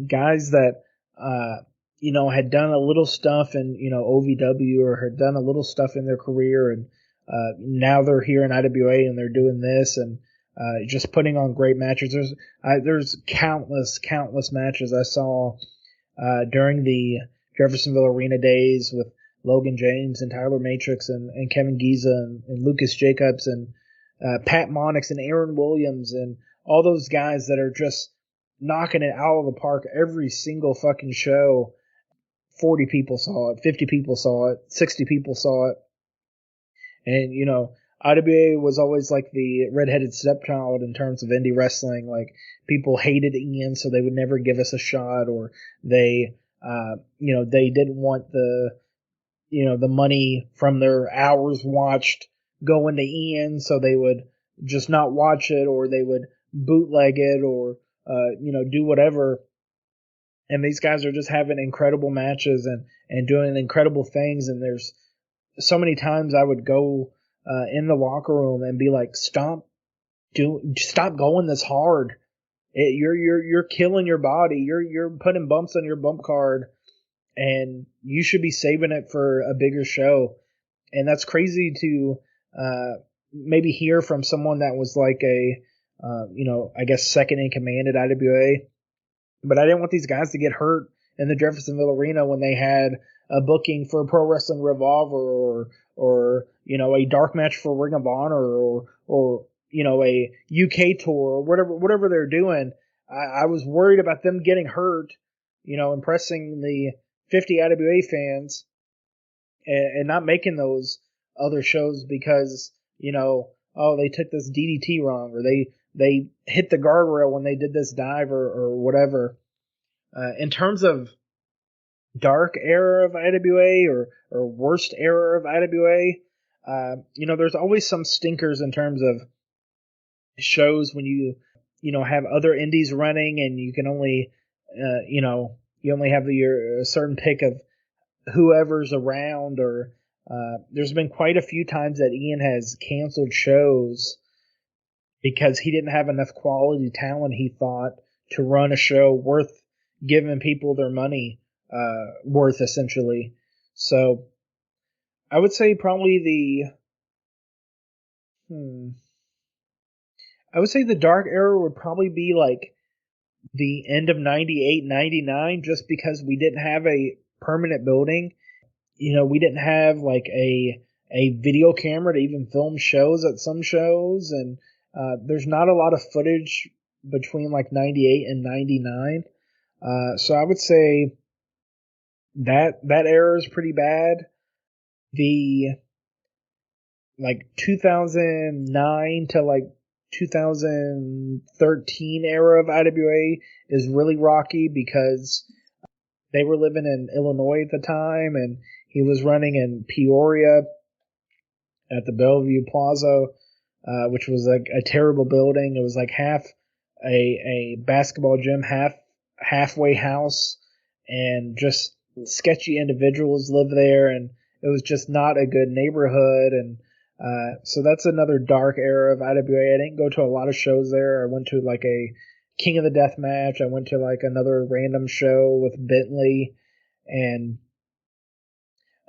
Speaker 2: guys that, had done a little stuff in, OVW or had done a little stuff in their career. And now they're here in IWA and they're doing this and just putting on great matches. There's countless matches I saw during the Jeffersonville Arena days with Logan James and Tyler Matrix and Kevin Giza and Lucas Jacobs and Pat Monix and Aaron Williams and all those guys that are just knocking it out of the park every single fucking show. 40 people saw it, 50 people saw it, 60 people saw it. And, IWA was always like the redheaded stepchild in terms of indie wrestling. Like, people hated Ian, so they would never give us a shot, or they, they didn't want the money from their hours watched going to Ian, so they would just not watch it, or they would bootleg it, or, do whatever. And these guys are just having incredible matches and doing incredible things. And there's so many times I would go in the locker room and be like, stop going this hard. You're killing your body. You're putting bumps on your bump card, and you should be saving it for a bigger show. And that's crazy to maybe hear from someone that was like a I guess second in command at IWA. But I didn't want these guys to get hurt in the Jeffersonville Arena when they had a booking for Pro Wrestling Revolver or a dark match for Ring of Honor or a UK tour or whatever they're doing. I was worried about them getting hurt, impressing the 50 IWA fans and not making those other shows because, they took this DDT wrong, or they hit the guardrail when they did this dive or whatever. In terms of dark era of IWA or worst era of IWA, there's always some stinkers in terms of shows when you have other indies running and you can only, you only have a certain pick of whoever's around, or there's been quite a few times that Ian has canceled shows because he didn't have enough quality talent, he thought, to run a show worth giving people their money worth, essentially. So I would say probably I would say the dark era would probably be like the end of 98, 99, just because we didn't have a permanent building. We didn't have like a video camera to even film shows at some shows, and there's not a lot of footage between like 98 and 99. So I would say that era is pretty bad. The like 2009 to like 2013 era of IWA is really rocky because they were living in Illinois at the time, and he was running in Peoria at the Bellevue Plaza, which was like a terrible building. It was like half a basketball gym, halfway house, and just sketchy individuals live there, and it was just not a good neighborhood. And so that's another dark era of IWA. I didn't go to a lot of shows there. I went to like a King of the Death match. I went to like another random show with Bentley, and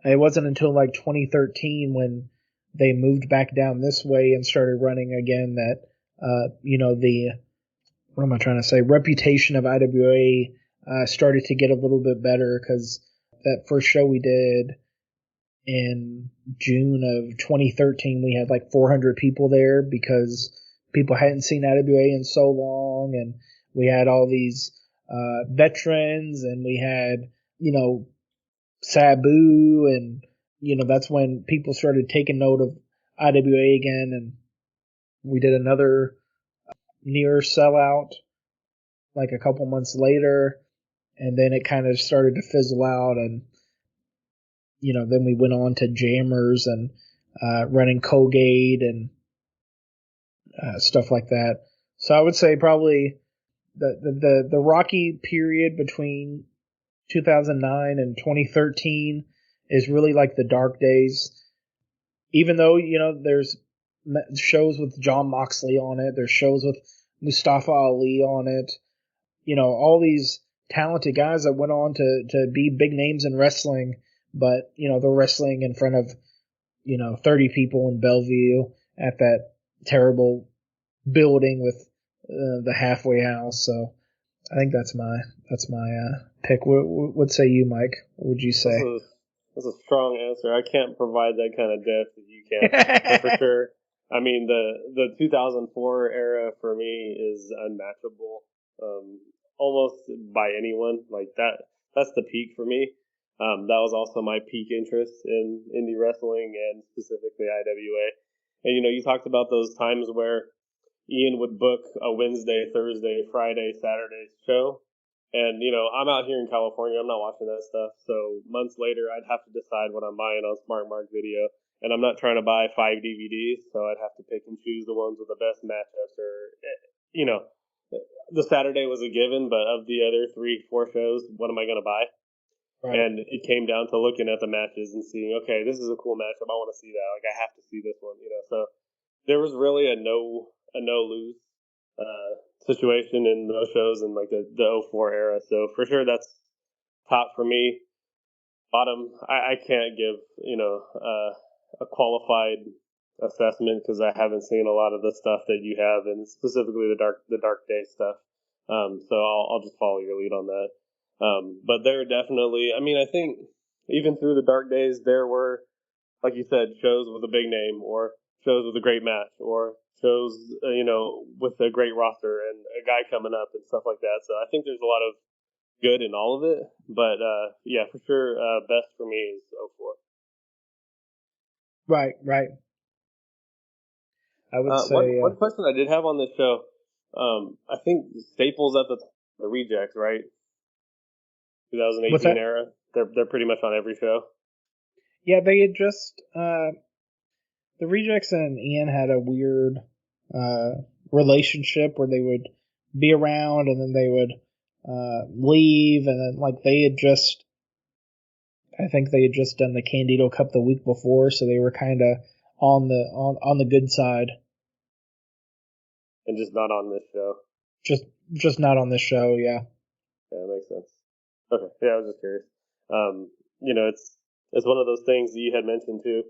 Speaker 2: it wasn't until like 2013 when they moved back down this way and started running again that what am I trying to say? Reputation of IWA started to get a little bit better, because that first show we did in June of 2013, we had like 400 people there because people hadn't seen IWA in so long, and we had all these veterans, and we had, Sabu, and, that's when people started taking note of IWA again, and we did another near sellout like a couple months later, and then it kind of started to fizzle out, and then we went on to Jammers and running Colgate and stuff like that. So I would say probably the rocky period between 2009 and 2013 is really like the dark days. Even though there's shows with John Moxley on it, there's shows with Mustafa Ali on it. All these talented guys that went on to be big names in wrestling, but they're wrestling in front of 30 people in Bellevue at that terrible building with the halfway house. So I think that's my pick. What say you, Mike? What would you say?
Speaker 3: That's a strong answer. I can't provide that kind of depth that you can, for sure. I mean, the 2004 era for me is unmatchable, almost by anyone. Like that's the peak for me. That was also my peak interest in indie wrestling and specifically IWA. And you talked about those times where Ian would book a Wednesday, Thursday, Friday, Saturday show. And, I'm out here in California. I'm not watching that stuff. So months later, I'd have to decide what I'm buying on Smart Mark Video. And I'm not trying to buy 5 DVDs, so I'd have to pick and choose the ones with the best matchups. Or, the Saturday was a given, but of the other 3-4 shows, what am I going to buy? Right. And it came down to looking at the matches and seeing, okay, this is a cool matchup. I want to see that. Like, I have to see this one, So there was really a no-lose situation in those shows in like the 04 era. So for sure that's top for me. Bottom, I can't give, a qualified assessment because I haven't seen a lot of the stuff that you have, and specifically the dark day stuff. So I'll just follow your lead on that. But there are definitely, I think even through the dark days, there were, like you said, shows with a big name or shows with a great match or shows, with a great roster and a guy coming up and stuff like that. So I think there's a lot of good in all of it. But, yeah, for sure, best for me is 04.
Speaker 2: Right. I would say...
Speaker 3: One question I did have on this show, I think Staples at the Rejects, right? 2018 era. They're pretty much on every show.
Speaker 2: Yeah, they had just... the Rejects and Ian had a weird relationship where they would be around and then they would leave, and then like I think they had just done the Candido Cup the week before, so they were kind of on the good side.
Speaker 3: And just not on this show.
Speaker 2: Just not on this show, yeah.
Speaker 3: Yeah, that makes sense. Okay, yeah, I was just curious. It's one of those things that you had mentioned too.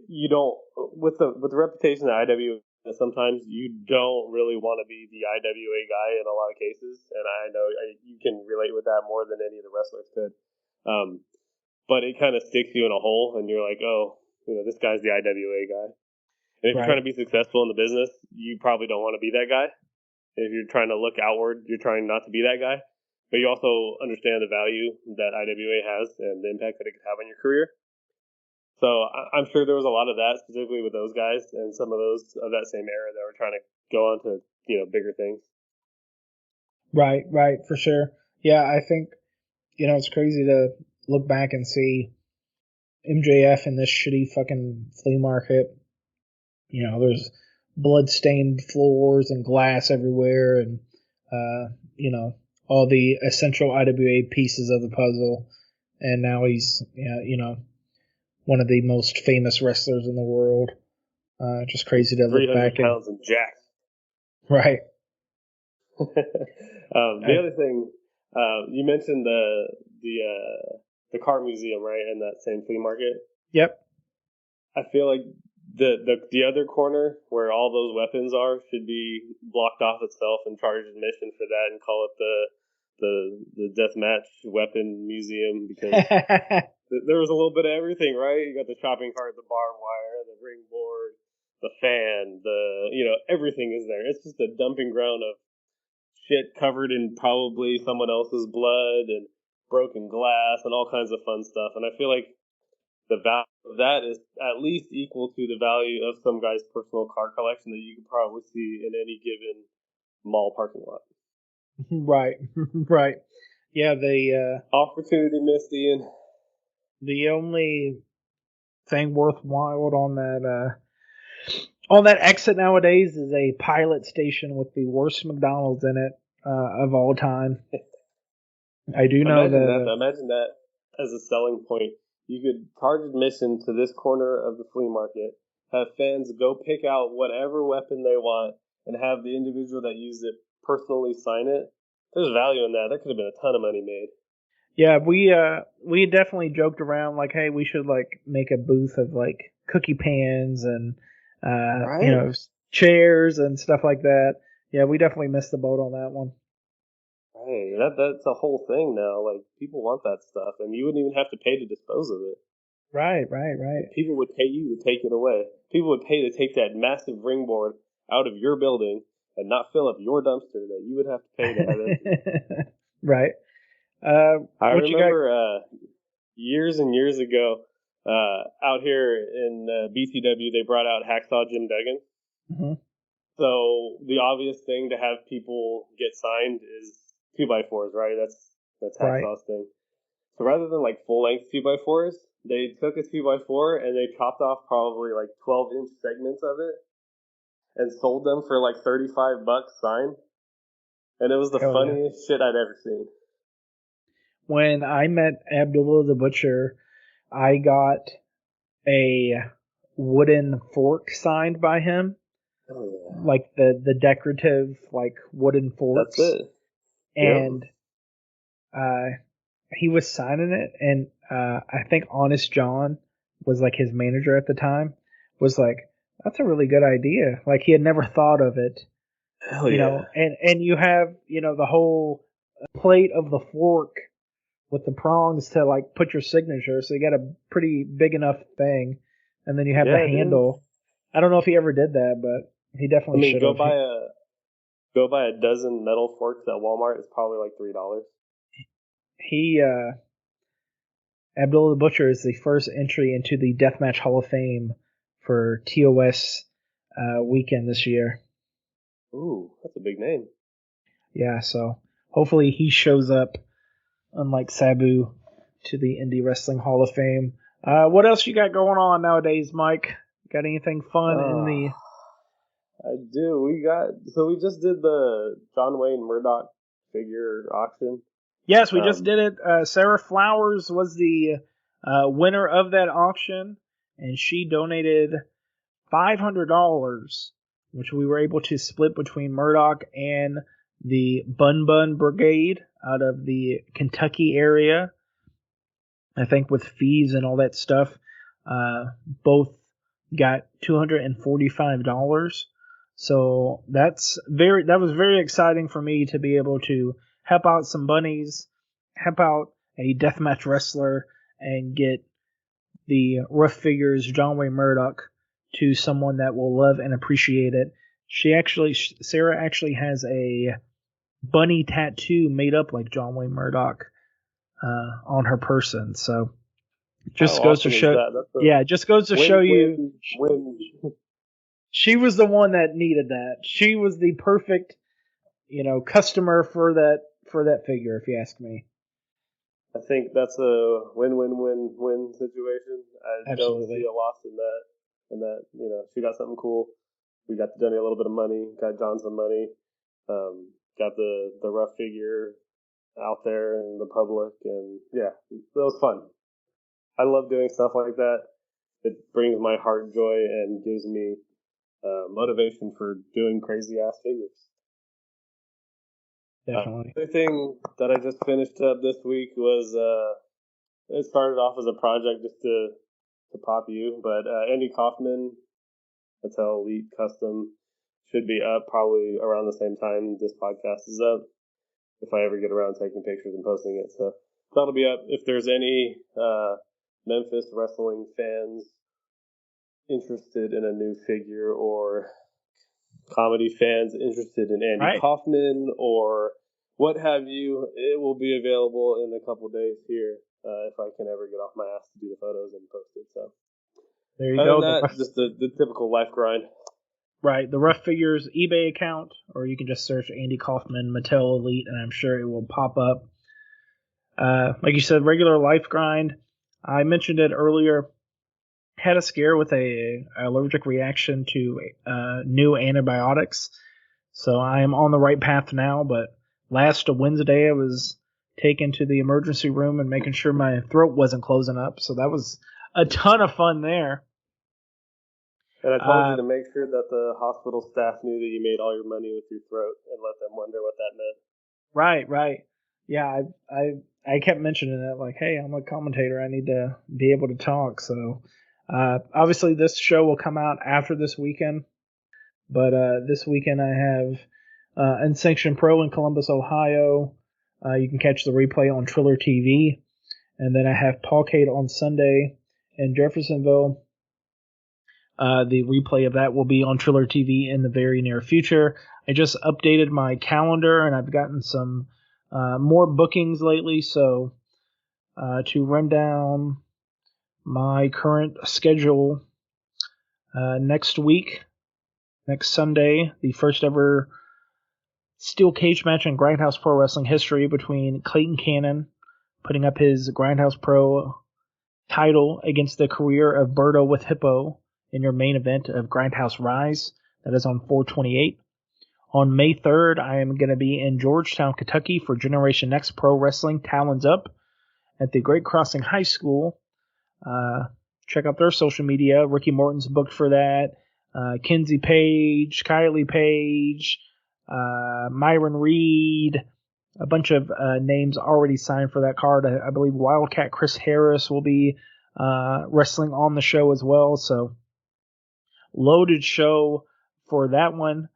Speaker 3: You don't with the reputation that IWA, sometimes you don't really want to be the IWA guy in a lot of cases, and I know you can relate with that more than any of the wrestlers could. But it kind of sticks you in a hole, and you're like, oh, this guy's the IWA guy. And if you're trying to be successful in the business, you probably don't want to be that guy. If you're trying to look outward, you're trying not to be that guy. But you also understand the value that IWA has and the impact that it could have on your career. So I'm sure there was a lot of that, specifically with those guys and some of those of that same era that were trying to go on to, bigger things.
Speaker 2: Right, for sure. Yeah, I think, it's crazy to look back and see MJF in this shitty fucking flea market. There's blood-stained floors and glass everywhere, and, all the essential IWA pieces of the puzzle. And now he's, one of the most famous wrestlers in the world. Just crazy to look back
Speaker 3: 300 pounds and jacked.
Speaker 2: Right.
Speaker 3: The other thing, you mentioned the car museum, right, in that same flea market.
Speaker 2: Yep.
Speaker 3: I feel like the other corner where all those weapons are should be blocked off itself and charge admission for that and call it the deathmatch weapon museum, because there was a little bit of everything, right? You got the shopping cart, the barbed wire, the ring board, the fan, everything is there. It's just a dumping ground of shit covered in probably someone else's blood and broken glass and all kinds of fun stuff. And I feel like the value of that is at least equal to the value of some guy's personal car collection that you could probably see in any given mall parking lot.
Speaker 2: Right, right. Yeah, the
Speaker 3: opportunity missed, Ian.
Speaker 2: The only thing worthwhile on that exit nowadays is a pilot station with the worst McDonald's in it of all time. I do know
Speaker 3: Imagine that as a selling point. You could charge admission to this corner of the flea market, have fans go pick out whatever weapon they want, and have the individual that used it personally sign it. There's value in that. There could have been a ton of money made.
Speaker 2: Yeah, we definitely joked around like, hey, we should like make a booth of like cookie pans and right? Chairs and stuff like that. Yeah, we definitely missed the boat on that one.
Speaker 3: Hey, that's a whole thing now. Like, people want that stuff, and you wouldn't even have to pay to dispose of it.
Speaker 2: Right.
Speaker 3: People would pay you to take it away. People would pay to take that massive ringboard out of your building and not fill up your dumpster that you would have to pay to have empty.
Speaker 2: Right.
Speaker 3: I remember years and years ago, out here in BTW, they brought out Hacksaw Jim Duggan.
Speaker 2: Mm-hmm.
Speaker 3: So the obvious thing to have people get signed is 2x4s, right? That's Hacksaw's thing. So rather than like full length 2x4s, they took a 2x4 and they chopped off probably like 12-inch segments of it and sold them for like $35 signed. And it was the funniest shit I'd ever seen.
Speaker 2: When I met Abdullah the Butcher, I got a wooden fork signed by him.
Speaker 3: Oh, yeah.
Speaker 2: Like the decorative like wooden forks.
Speaker 3: That's it.
Speaker 2: And he was signing it, and I think Honest John was like his manager at the time, was like, that's a really good idea. Like, he had never thought of it.
Speaker 3: Hell
Speaker 2: you know, and you have, the whole plate of the fork with the prongs to like put your signature, so you got a pretty big enough thing, and then you have the handle. I don't know if he ever did that, but he definitely should have.
Speaker 3: Go buy a dozen metal forks at Walmart. It's probably like $3.
Speaker 2: Abdullah the Butcher is the first entry into the Deathmatch Hall of Fame for TOS weekend this year.
Speaker 3: Ooh, that's a big name.
Speaker 2: Yeah, so hopefully he shows up, unlike Sabu, to the Indie Wrestling Hall of Fame. What else you got going on nowadays, Mike? Got anything fun in the...
Speaker 3: I do. We just did the John Wayne Murdoch figure auction.
Speaker 2: Yes, we just did it. Sarah Flowers was the winner of that auction, and she donated $500, which we were able to split between Murdoch and the Bun Bun Brigade out of the Kentucky area. I think with fees and all that stuff, both got $245. So that was very exciting for me to be able to help out some bunnies, help out a deathmatch wrestler, and get the Rough Figures John Wayne Murdoch to someone that will love and appreciate it. Sarah actually has a bunny tattoo made up like John Wayne Murdoch on her person. So just goes to show. Just goes to show you. She was the one that needed that. She was the perfect, customer for that figure, if you ask me.
Speaker 3: I think that's a win-win-win-win situation. I don't see a loss in that. And that, she got something cool. We got to donate a little bit of money, got John some money, got the rough figure out there in the public, and yeah, it was fun. I love doing stuff like that. It brings my heart joy and gives me motivation for doing crazy ass figures.
Speaker 2: Definitely.
Speaker 3: The thing that I just finished up this week was it started off as a project just to pop you, but Andy Kaufman, Mattel Elite Custom, should be up probably around the same time this podcast is up, if I ever get around taking pictures and posting it. So that'll be up. If there's any Memphis wrestling fans interested in a new figure or comedy fans interested in Andy Kaufman or what have you, it will be available in a couple days here if I can ever get off my ass to do the photos and post it. So
Speaker 2: there you go.
Speaker 3: Other than that, just the typical life grind.
Speaker 2: Right, the Rough Figures eBay account, or you can just search Andy Kaufman Mattel Elite, and I'm sure it will pop up. Like you said, regular life grind. I mentioned it earlier. Had a scare with a allergic reaction to new antibiotics, so I am on the right path now. But last Wednesday, I was taken to the emergency room and making sure my throat wasn't closing up. So that was a ton of fun there.
Speaker 3: And I told you to make sure that the hospital staff knew that you made all your money with your throat and let them wonder what that meant.
Speaker 2: Right. Yeah, I kept mentioning it, like, hey, I'm a commentator. I need to be able to talk. So obviously this show will come out after this weekend. But this weekend I have Unsanctioned Pro in Columbus, Ohio. You can catch the replay on Triller TV. And then I have Pawcade on Sunday in Jeffersonville. The replay of that will be on Triller TV in the very near future. I just updated my calendar, and I've gotten some more bookings lately. So to run down my current schedule, next week, next Sunday, the first ever steel cage match in Grindhouse Pro Wrestling history between Clayton Cannon, putting up his Grindhouse Pro title against the career of Berto with Hippo in your main event of Grindhouse Rise. That is on 4/28. On May 3rd, I am going to be in Georgetown, Kentucky for Generation Next Pro Wrestling Talons Up at the Great Crossing High School. Check out their social media. Ricky Morton's booked for that. Kenzie Page, Kylie Page, Myron Reed, a bunch of names already signed for that card. I believe Wildcat Chris Harris will be wrestling on the show as well. So loaded show for that one.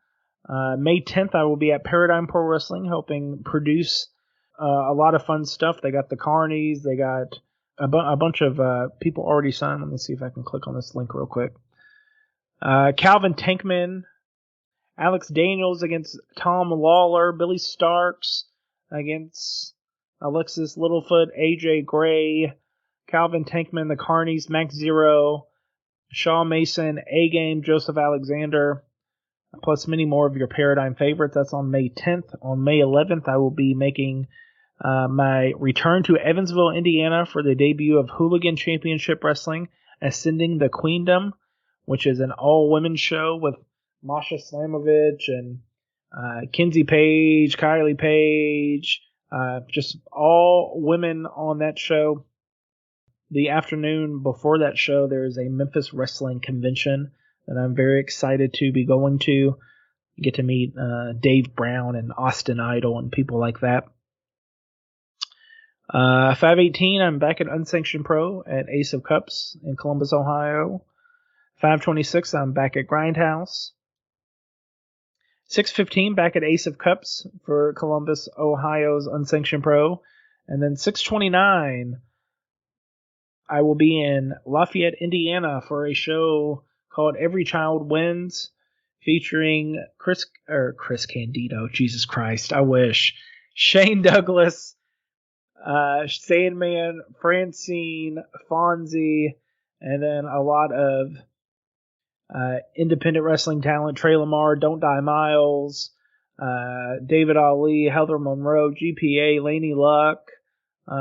Speaker 2: May 10th, I will be at Paradigm Pro Wrestling helping produce a lot of fun stuff. They got the Carnies. They got a bunch of people already signed. Let me see if I can click on this link real quick. Calvin Tankman, Alex Daniels against Tom Lawler, Billy Starks against Alexis Littlefoot, AJ Gray, Calvin Tankman, the Carnies, Max Zero, Shaw Mason, A-Game, Joseph Alexander, plus many more of your Paradigm favorites. That's on May 10th. On May 11th, I will be making my return to Evansville, Indiana for the debut of Hooligan Championship Wrestling, Ascending the Queendom, which is an all-women show with Masha Slamovich and Kenzie Page, Kylie Page, just all women on that show. The afternoon before that show, there is a Memphis wrestling convention that I'm very excited to be going to. Get to meet Dave Brown and Austin Idol and people like that. 5/18, I'm back at Unsanctioned Pro at Ace of Cups in Columbus, Ohio. 5/26, I'm back at Grindhouse. 6/15, back at Ace of Cups for Columbus, Ohio's Unsanctioned Pro. And then 6/29, I will be in Lafayette, Indiana for a show called Every Child Wins, featuring Chris Candido, Jesus Christ, I wish, Shane Douglas, Sandman, Francine, Fonzie, and then a lot of independent wrestling talent, Trey Lamar, Don't Die Miles, David Ali, Heather Monroe, GPA, Laney Luck,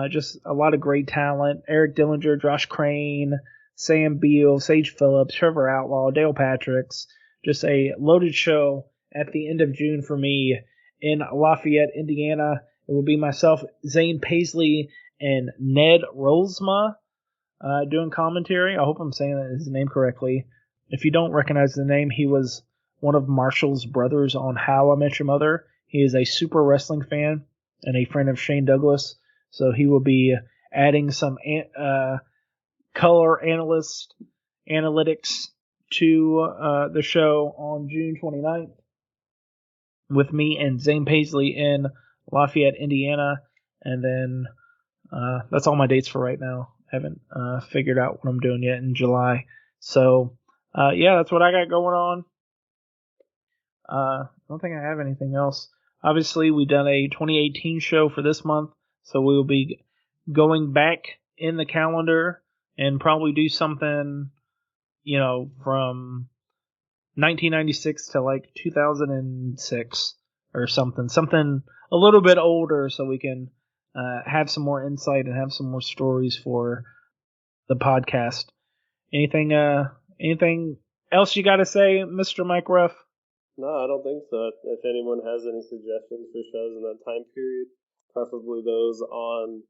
Speaker 2: just a lot of great talent. Eric Dillinger, Josh Crane, Sam Beal, Sage Phillips, Trevor Outlaw, Dale Patricks. Just a loaded show at the end of June for me in Lafayette, Indiana. It will be myself, Zane Paisley, and Ned Rolsma doing commentary. I hope I'm saying his name correctly. If you don't recognize the name, he was one of Marshall's brothers on How I Met Your Mother. He is a super wrestling fan and a friend of Shane Douglas. So he will be adding some color analytics to the show on June 29th with me and Zane Paisley in Lafayette, Indiana. And then that's all my dates for right now. I haven't figured out what I'm doing yet in July. So, yeah, that's what I got going on. I don't think I have anything else. Obviously, we done a 2018 show for this month, so we will be going back in the calendar and probably do something, from 1996 to like 2006 or something a little bit older, so we can have some more insight and have some more stories for the podcast. Anything else you got to say, Mr. Mike Ruff?
Speaker 3: No, I don't think so. If anyone has any suggestions for shows in that time period, preferably those on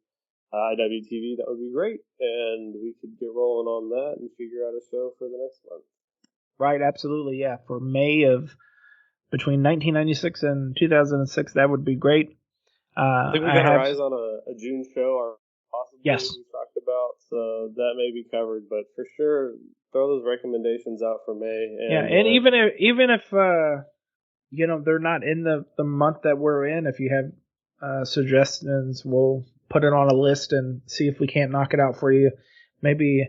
Speaker 3: IWTV, that would be great. And we could get rolling on that and figure out a show for the next month.
Speaker 2: Right, absolutely, yeah. For May of between 1996 and 2006, that would be great.
Speaker 3: I think we got our eyes on a June show, or possibly
Speaker 2: yes.
Speaker 3: we talked about, so that may be covered. But for sure, throw those recommendations out for May.
Speaker 2: And even if they're not in the month that we're in, if you have suggestions, we'll put it on a list and see if we can't knock it out for you. Maybe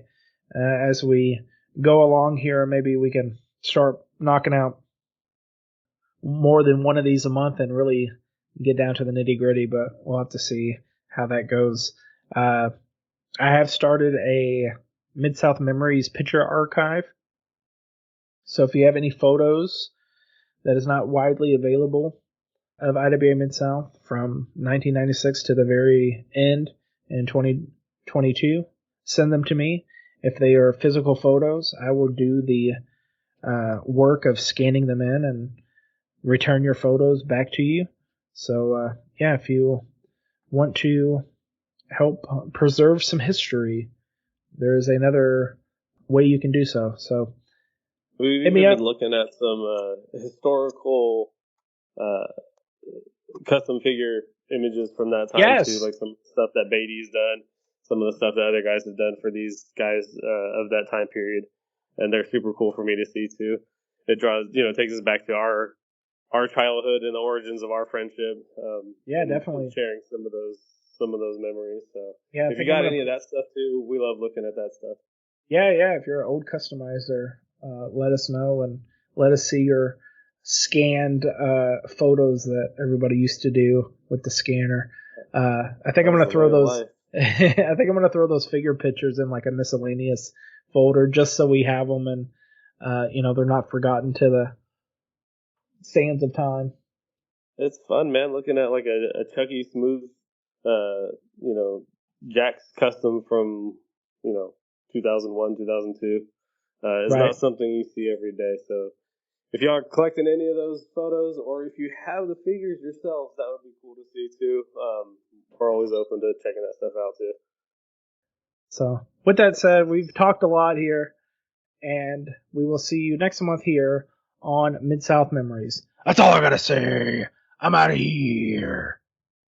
Speaker 2: as we go along here, maybe we can start knocking out more than one of these a month and really get down to the nitty gritty, but we'll have to see how that goes. I have started a MidsouthMemories picture archive. So if you have any photos that is not widely available of IWA Mid-South from 1996 to the very end in 2022, send them to me. If they are physical photos, I will do the work of scanning them in and return your photos back to you. So, if you want to help preserve some history, there is another way you can do so. So,
Speaker 3: we've even been looking at some historical custom figure images from that time too, like some stuff that Beatty's done, some of the stuff that other guys have done for these guys of that time period, and they're super cool for me to see too. It draws, takes us back to our childhood and the origins of our friendship.
Speaker 2: Definitely
Speaker 3: sharing some of those memories. So if you got any of that stuff too, we love looking at that stuff.
Speaker 2: Yeah. If you're an old customizer, let us know and let us see your scanned photos that everybody used to do with the scanner. I think I'm gonna throw those. I think I'm gonna throw those figure pictures in like a miscellaneous folder just so we have them and they're not forgotten to the sands of time.
Speaker 3: It's fun, man, looking at like a Chucky Smooth, Jack's custom from 2001, 2002. It's not something you see every day. So if y'all are collecting any of those photos, or if you have the figures yourselves, that would be cool to see too. We're always open to checking that stuff out too.
Speaker 2: So with that said, we've talked a lot here, and we will see you next month here on Mid-South Memories. That's all I gotta say. I'm out of here.